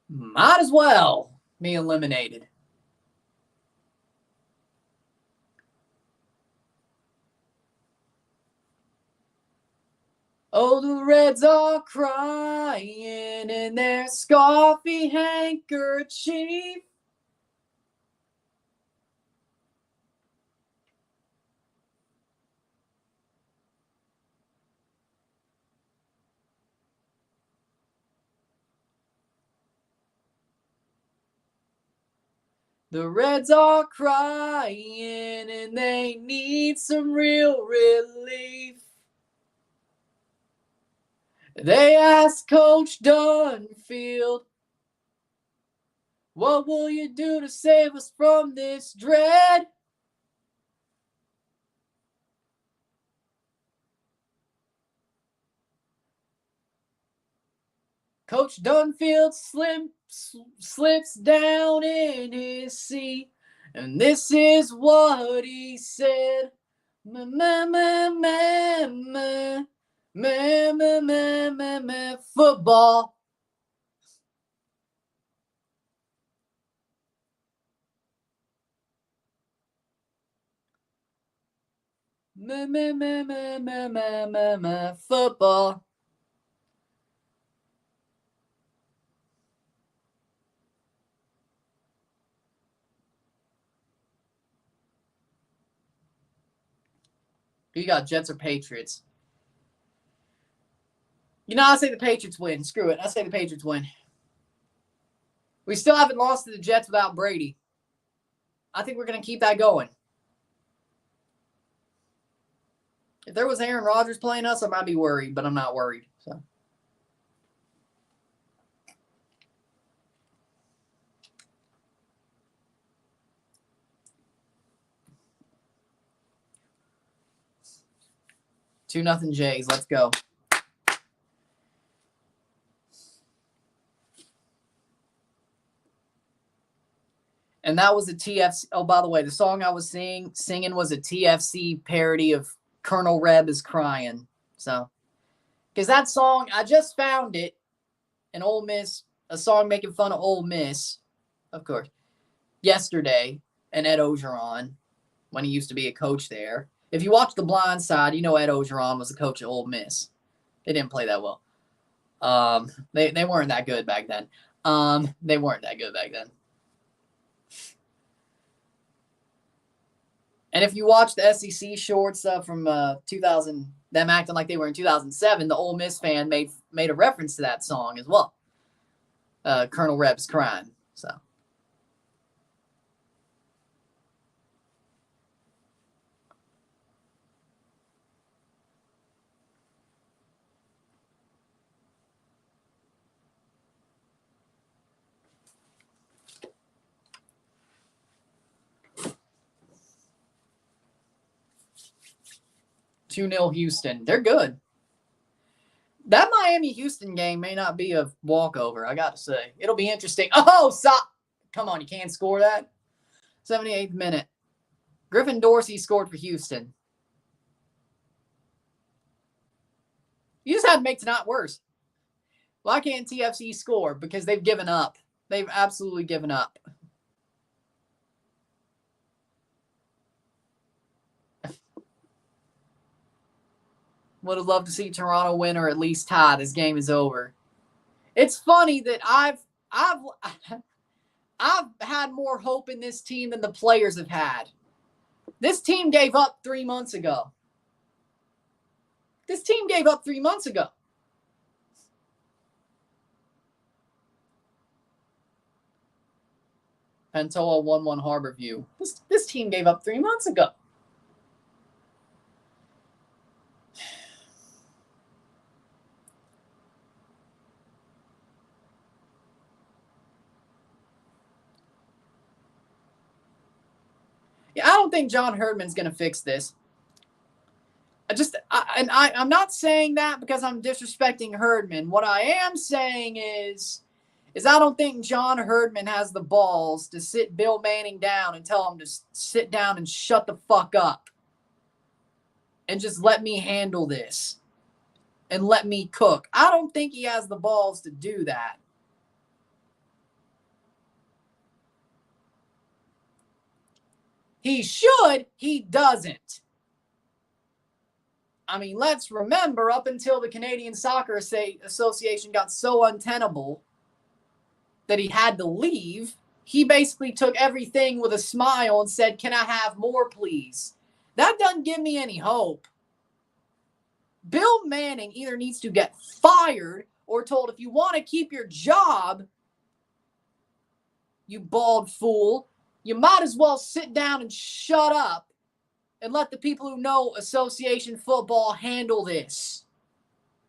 Might as well be eliminated. Oh, the Reds are crying in their scoffy handkerchief. The Reds are crying and they need some real relief. They asked Coach Dunfield, what will you do to save us from this dread? Coach Dunfield slips down in his seat, and this is what he said. Football. Football. You got Jets or Patriots? You know, I say the Patriots win. Screw it. I say the Patriots win. We still haven't lost to the Jets without Brady. I think we're going to keep that going. If there was Aaron Rodgers playing us, I might be worried, but I'm not worried. So. Two nothing Jays. Let's go. And that was a TFC. Oh, by the way, the song I was singing was a TFC parody of Colonel Reb is Crying. So, because that song, I just found it in Ole Miss, a song making fun of Ole Miss, of course, yesterday, and Ed Ogeron. when he used to be a coach there. If you watch The Blind Side, you know Ed Ozan was the coach at Ole Miss. They didn't play that well. They weren't that good back then. They weren't that good back then. And if you watch the SEC shorts from 2000, them acting like they were in 2007, the Ole Miss fan made a reference to that song as well. Colonel Reb's crying. So. Two 2-0 Houston. They're good. That Miami-Houston game may not be a walkover, I got to say. It'll be interesting. Oh, stop. Come on, you can't score that. 78th minute. Griffin Dorsey scored for Houston. You just had to make tonight worse. Why can't TFC score? Because they've given up. They've absolutely given up. Would have loved to see Toronto win or at least tie. This game is over. It's funny that I've had more hope in this team than the players have had. This team gave up 3 months ago. This team gave up 3 months ago. Pentoa 1-1 Harborview. This team gave up 3 months ago. Yeah, I don't think John Herdman's going to fix this. I'm not saying that because I'm disrespecting Herdman. What I am saying is I don't think John Herdman has the balls to sit Bill Manning down and tell him to sit down and shut the fuck up and just let me handle this and let me cook. I don't think he has the balls to do that. He should. He doesn't. I mean, let's remember, up until the Canadian Soccer Association got so untenable that he had to leave, he basically took everything with a smile and said, "Can I have more, please?" That doesn't give me any hope. Bill Manning either needs to get fired or told, if you want to keep your job, you bald fool, you might as well sit down and shut up and let the people who know association football handle this.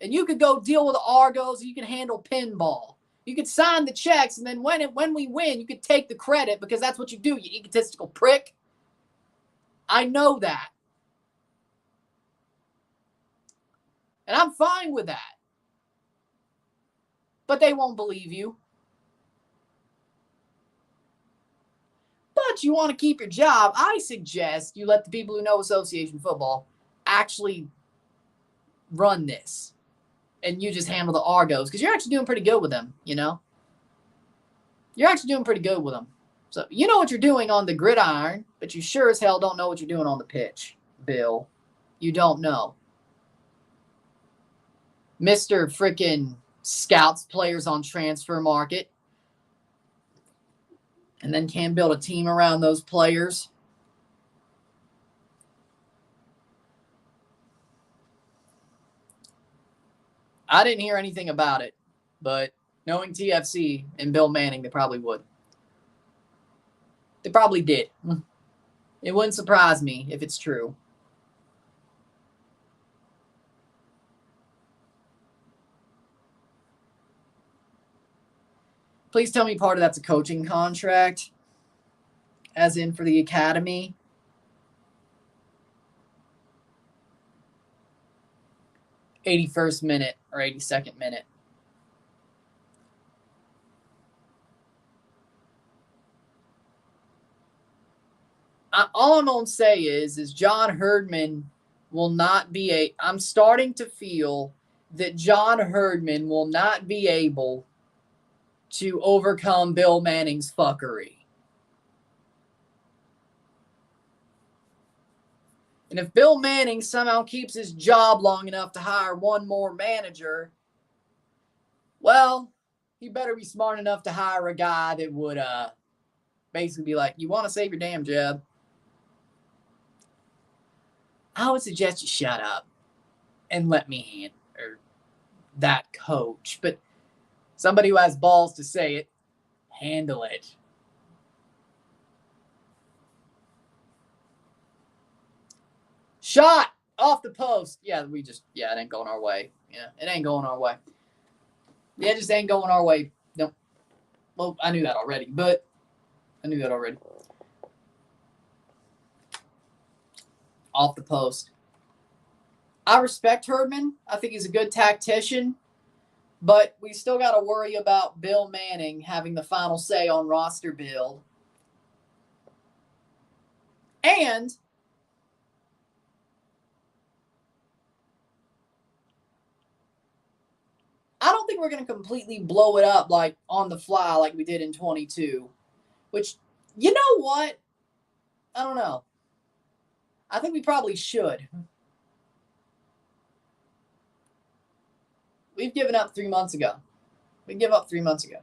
And you could go deal with the Argos. You can handle pinball. You could sign the checks, and then when we win, you could take the credit because that's what you do, you egotistical prick. I know that. And I'm fine with that. But they won't believe you. But you want to keep your job, I suggest you let the people who know association football actually run this. And you just handle the Argos. Because you're actually doing pretty good with them, you know? You're actually doing pretty good with them. So you know what you're doing on the gridiron, but you sure as hell don't know what you're doing on the pitch, Bill. You don't know. Mr. Frickin' scouts players on transfer market. And then can build a team around those players. I didn't hear anything about it, but knowing TFC and Bill Manning, they probably would. They probably did. It wouldn't surprise me if it's true. Please tell me part of that's a coaching contract, as in for the academy. '81st minute or 82nd minute. All I'm going to say is John Herdman will not be I'm starting to feel that John Herdman will not be able to overcome Bill Manning's fuckery. And if Bill Manning somehow keeps his job long enough to hire one more manager, well, he better be smart enough to hire a guy that would basically be like, you want to save your damn job? I would suggest you shut up and let me handle that coach. But somebody who has balls to say it, handle it. Shot off the post. Yeah, it ain't going our way. Yeah, it ain't going our way. Yeah, it just ain't going our way. No. Well, I knew that already. Off the post. I respect Herdman. I think he's a good tactician. But we still got to worry about Bill Manning having the final say on roster build. And I don't think we're going to completely blow it up like on the fly like we did in 22. Which, you know what? I don't know. I think we probably should. We've given up 3 months ago. We gave up 3 months ago.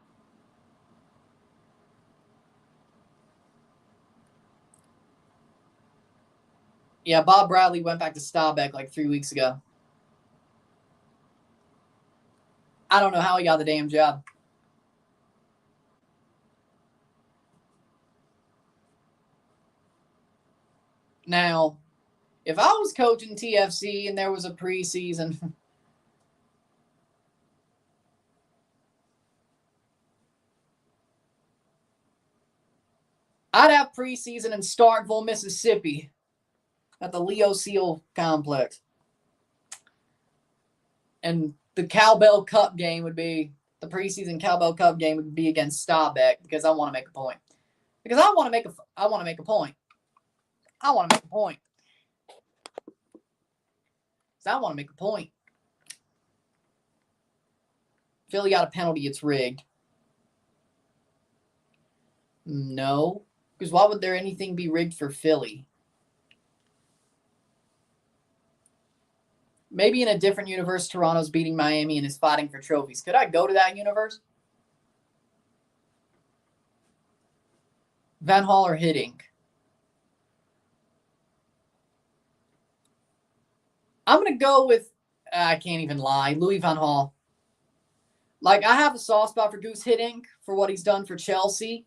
Yeah, Bob Bradley went back to Staubach like 3 weeks ago. I don't know how he got the damn job. Now, if I was coaching TFC and there was a preseason, I'd have preseason in Starkville, Mississippi at the Leo Seal complex. And the Cowbell Cup game would be, the preseason Cowbell Cup game would be against Staubach because I want to make a point. Because I want to make a point. I want to make a point. So I want to make a point. Philly got a penalty. It's rigged. No. Because why would there anything be rigged for Philly? Maybe in a different universe, Toronto's beating Miami and is fighting for trophies. Could I go to that universe? Van Hall or Hiddink? I'm going to go with, I can't even lie, Louis Van Hall. Like, I have a soft spot for Goose Hiddink for what he's done for Chelsea,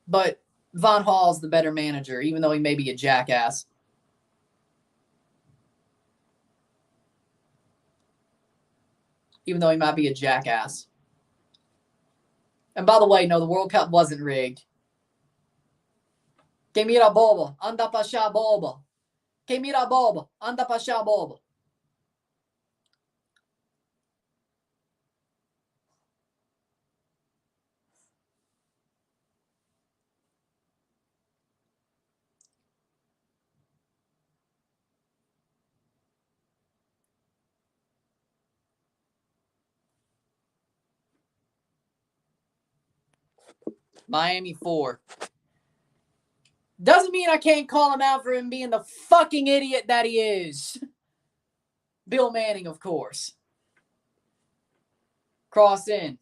but Van Hall's the better manager, even though he may be a jackass. Even though he might be a jackass. And by the way, no, the World Cup wasn't rigged. Que mira bobo, anda pa sha bobo. Que mira bobo, anda pa sha bobo. Miami 4. Doesn't mean I can't call him out for him being the fucking idiot that he is. Bill Manning, of course. Cross in.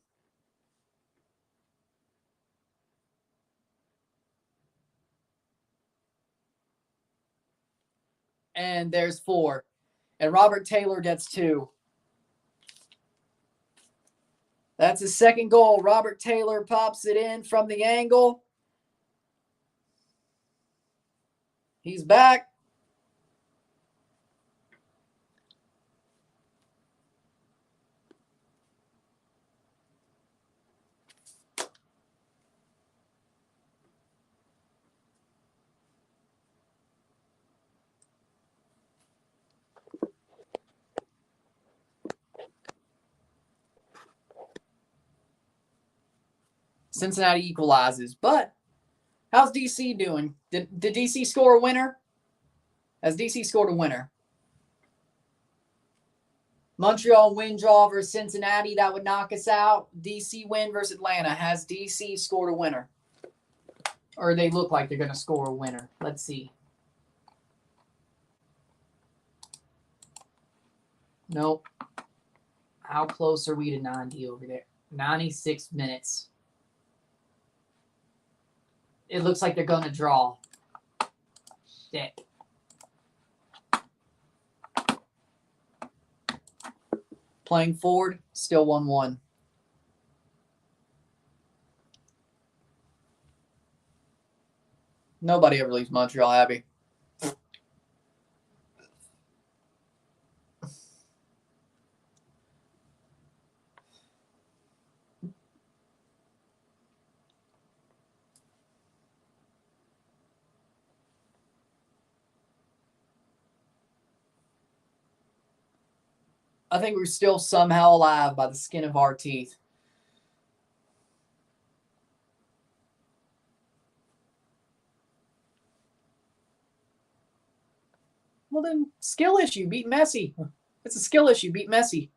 And there's 4. And Robert Taylor gets 2. That's his second goal. Robert Taylor pops it in from the angle. He's back. Cincinnati equalizes. But how's DC doing? Did DC score a winner? Has DC scored a winner? Montreal win draw versus Cincinnati. That would knock us out. DC win versus Atlanta. Has DC scored a winner? Or they look like they're going to score a winner. Let's see. Nope. How close are we to 90 over there? 96 minutes. It looks like they're going to draw. Shit. Playing forward, still 1-1. Nobody ever leaves Montreal happy. I think we're still somehow alive by the skin of our teeth. Well, then, skill issue, beat Messi. It's a skill issue, beat Messi.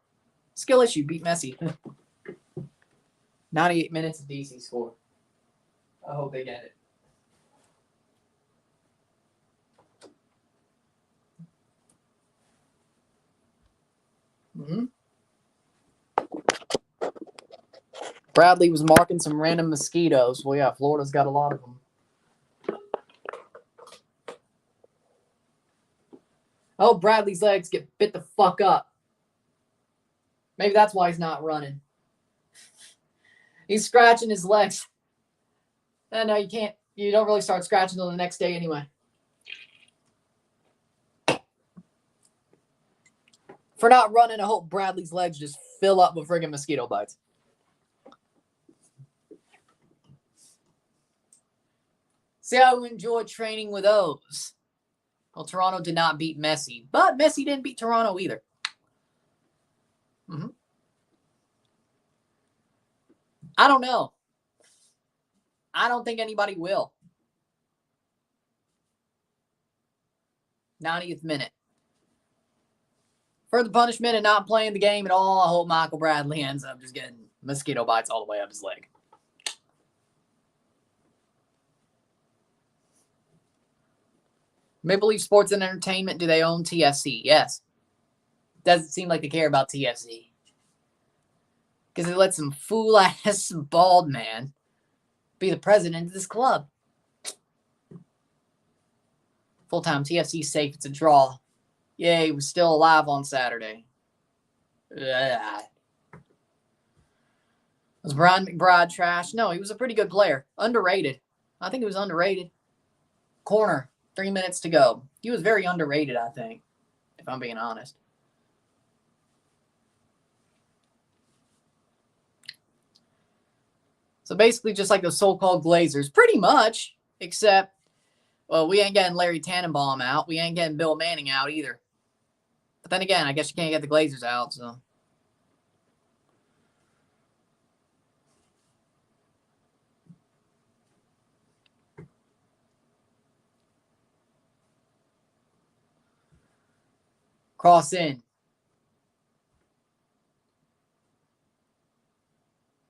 Skill issue, beat Messi. 98 minutes of DC score. I hope they get it. Bradley was marking some random mosquitoes. Well, yeah, Florida's got a lot of them. Oh, Bradley's legs get bit the fuck up. Maybe that's why he's not running. He's scratching his legs. No, you can't. You don't really start scratching until the next day anyway. For not running, I hope Bradley's legs just fill up with friggin' mosquito bites. See how we enjoyed training with O's. Well, Toronto did not beat Messi, but Messi didn't beat Toronto either. I don't know. I don't think anybody will. 90th minute. For the punishment and not playing the game at all, I hope Michael Bradley ends up just getting mosquito bites all the way up his leg. Maple Leaf Sports and Entertainment, do they own TFC? Yes. Doesn't seem like they care about TFC. Because they let some fool-ass bald man be the president of this club. Full-time TFC safe. It's a draw. Yay, he was still alive on Saturday. Ugh. Was Brian McBride trash? No, he was a pretty good player. Underrated. I think he was underrated. Corner. 3 minutes to go. He was very underrated, I think, if I'm being honest. So basically just like the so-called Glazers. Pretty much, except, well, we ain't getting Larry Tannenbaum out. We ain't getting Bill Manning out either. But then again, I guess you can't get the Glazers out, so. Cross in.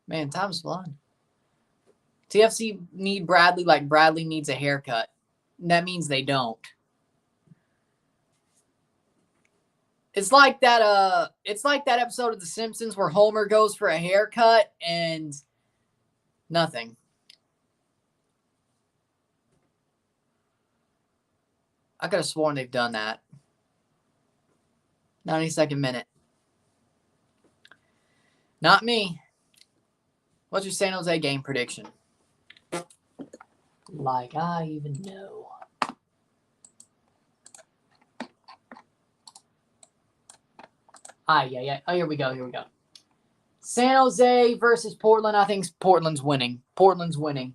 Man, time's flying. TFC need Bradley like Bradley needs a haircut. That means they don't. It's like that episode of The Simpsons where Homer goes for a haircut and nothing. I could have sworn they've done that. 92nd minute. Not me. What's your San Jose game prediction? Like I even know. Yeah. Oh, here we go. San Jose versus Portland. I think Portland's winning. Portland's winning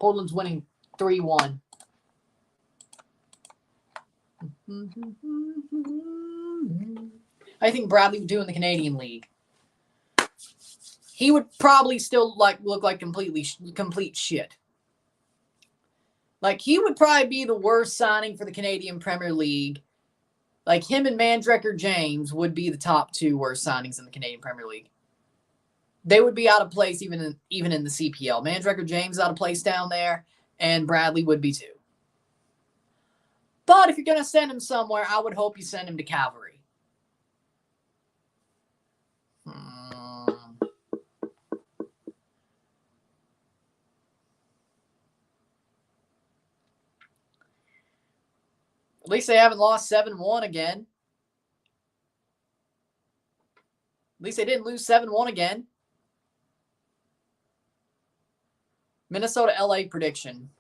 3-1. I think Bradley would do in the Canadian League. He would probably still look like complete shit. Like, he would probably be the worst signing for the Canadian Premier League. Like, him and Mandrecker James would be the top two worst signings in the Canadian Premier League. They would be out of place even in the CPL. Mandrecker James is out of place down there, and Bradley would be too. But if you're going to send him somewhere, I would hope you send him to Calgary. At least they haven't lost 7-1 again. At least they didn't lose 7-1 again. Minnesota LA prediction.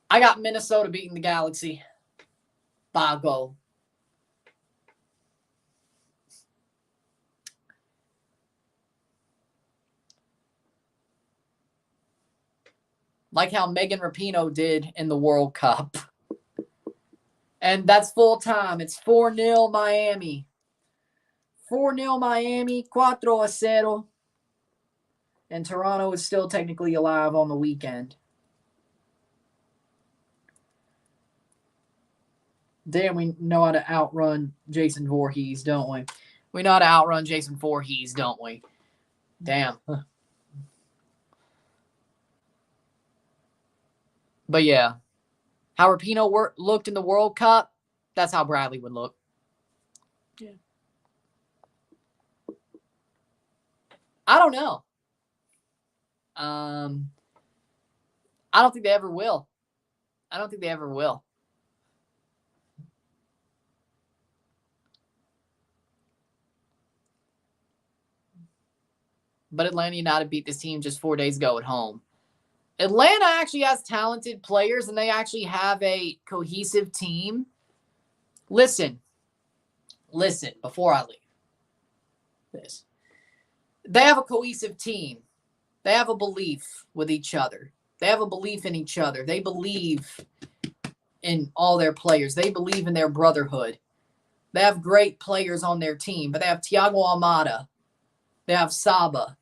I got Minnesota beating the Galaxy by a goal. Like how Megan Rapinoe did in the World Cup. And that's full time. It's 4-0 Miami. 4-0 Miami, 4-0. And Toronto is still technically alive on the weekend. Damn, we know how to outrun Jason Voorhees, don't we? We know how to outrun Jason Voorhees, don't we? Damn. But yeah, how Rapinoe looked in the World Cup, that's how Bradley would look. Yeah. I don't know. I don't think they ever will. I don't think they ever will. But Atlanta United beat this team just 4 days ago at home. Atlanta actually has talented players, and they actually have a cohesive team. Listen, before I leave this. They have a cohesive team. They have a belief with each other. They have a belief in each other. They believe in all their players. They believe in their brotherhood. They have great players on their team, but they have Thiago Almada. They have Saba.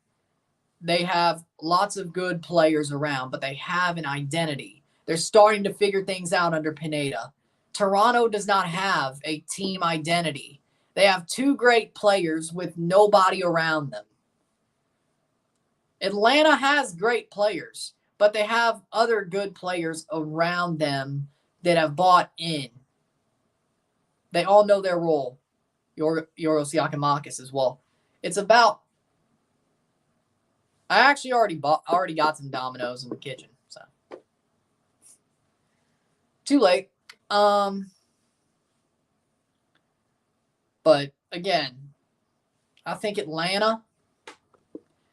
They have lots of good players around, but they have an identity. They're starting to figure things out under Pineda. Toronto does not have a team identity. They have two great players with nobody around them. Atlanta has great players, but they have other good players around them that have bought in. They all know their role. Yoros Yakimakis as well. It's about... I actually already got some Dominoes in the kitchen, so too late. But again, I think Atlanta,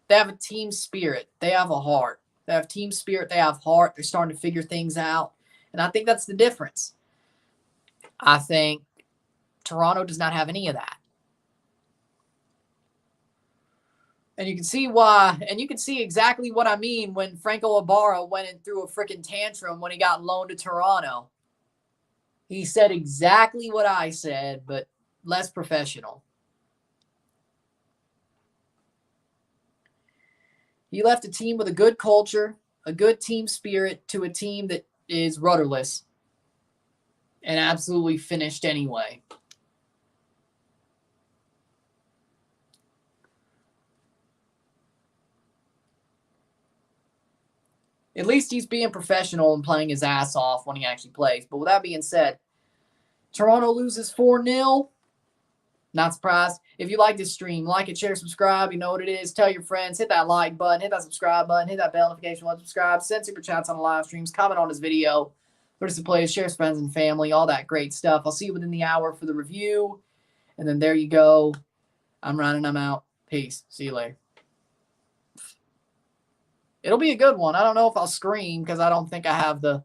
they have a team spirit. They have a heart. They have team spirit. They have heart. They're starting to figure things out, and I think that's the difference. I think Toronto does not have any of that. And you can see why, and you can see exactly what I mean when Franco Ibarra went and threw a freaking tantrum when he got loaned to Toronto. He said exactly what I said, but less professional. He left a team with a good culture, a good team spirit, to a team that is rudderless and absolutely finished anyway. At least he's being professional and playing his ass off when he actually plays. But with that being said, Toronto loses 4-0. Not surprised. If you like this stream, like it, share, subscribe. You know what it is. Tell your friends. Hit that like button. Hit that subscribe button. Hit that bell notification button. Subscribe. Send super chats on the live streams. Comment on this video. Put us to play. Share with friends and family. All that great stuff. I'll see you within the hour for the review. And then there you go. I'm running. I'm out. Peace. See you later. It'll be a good one. I don't know if I'll scream because I don't think I have the...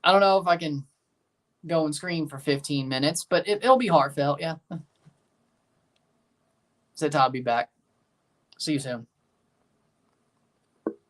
I don't know if I can go and scream for 15 minutes, but it'll be heartfelt, yeah. Said Todd, be back. See you soon.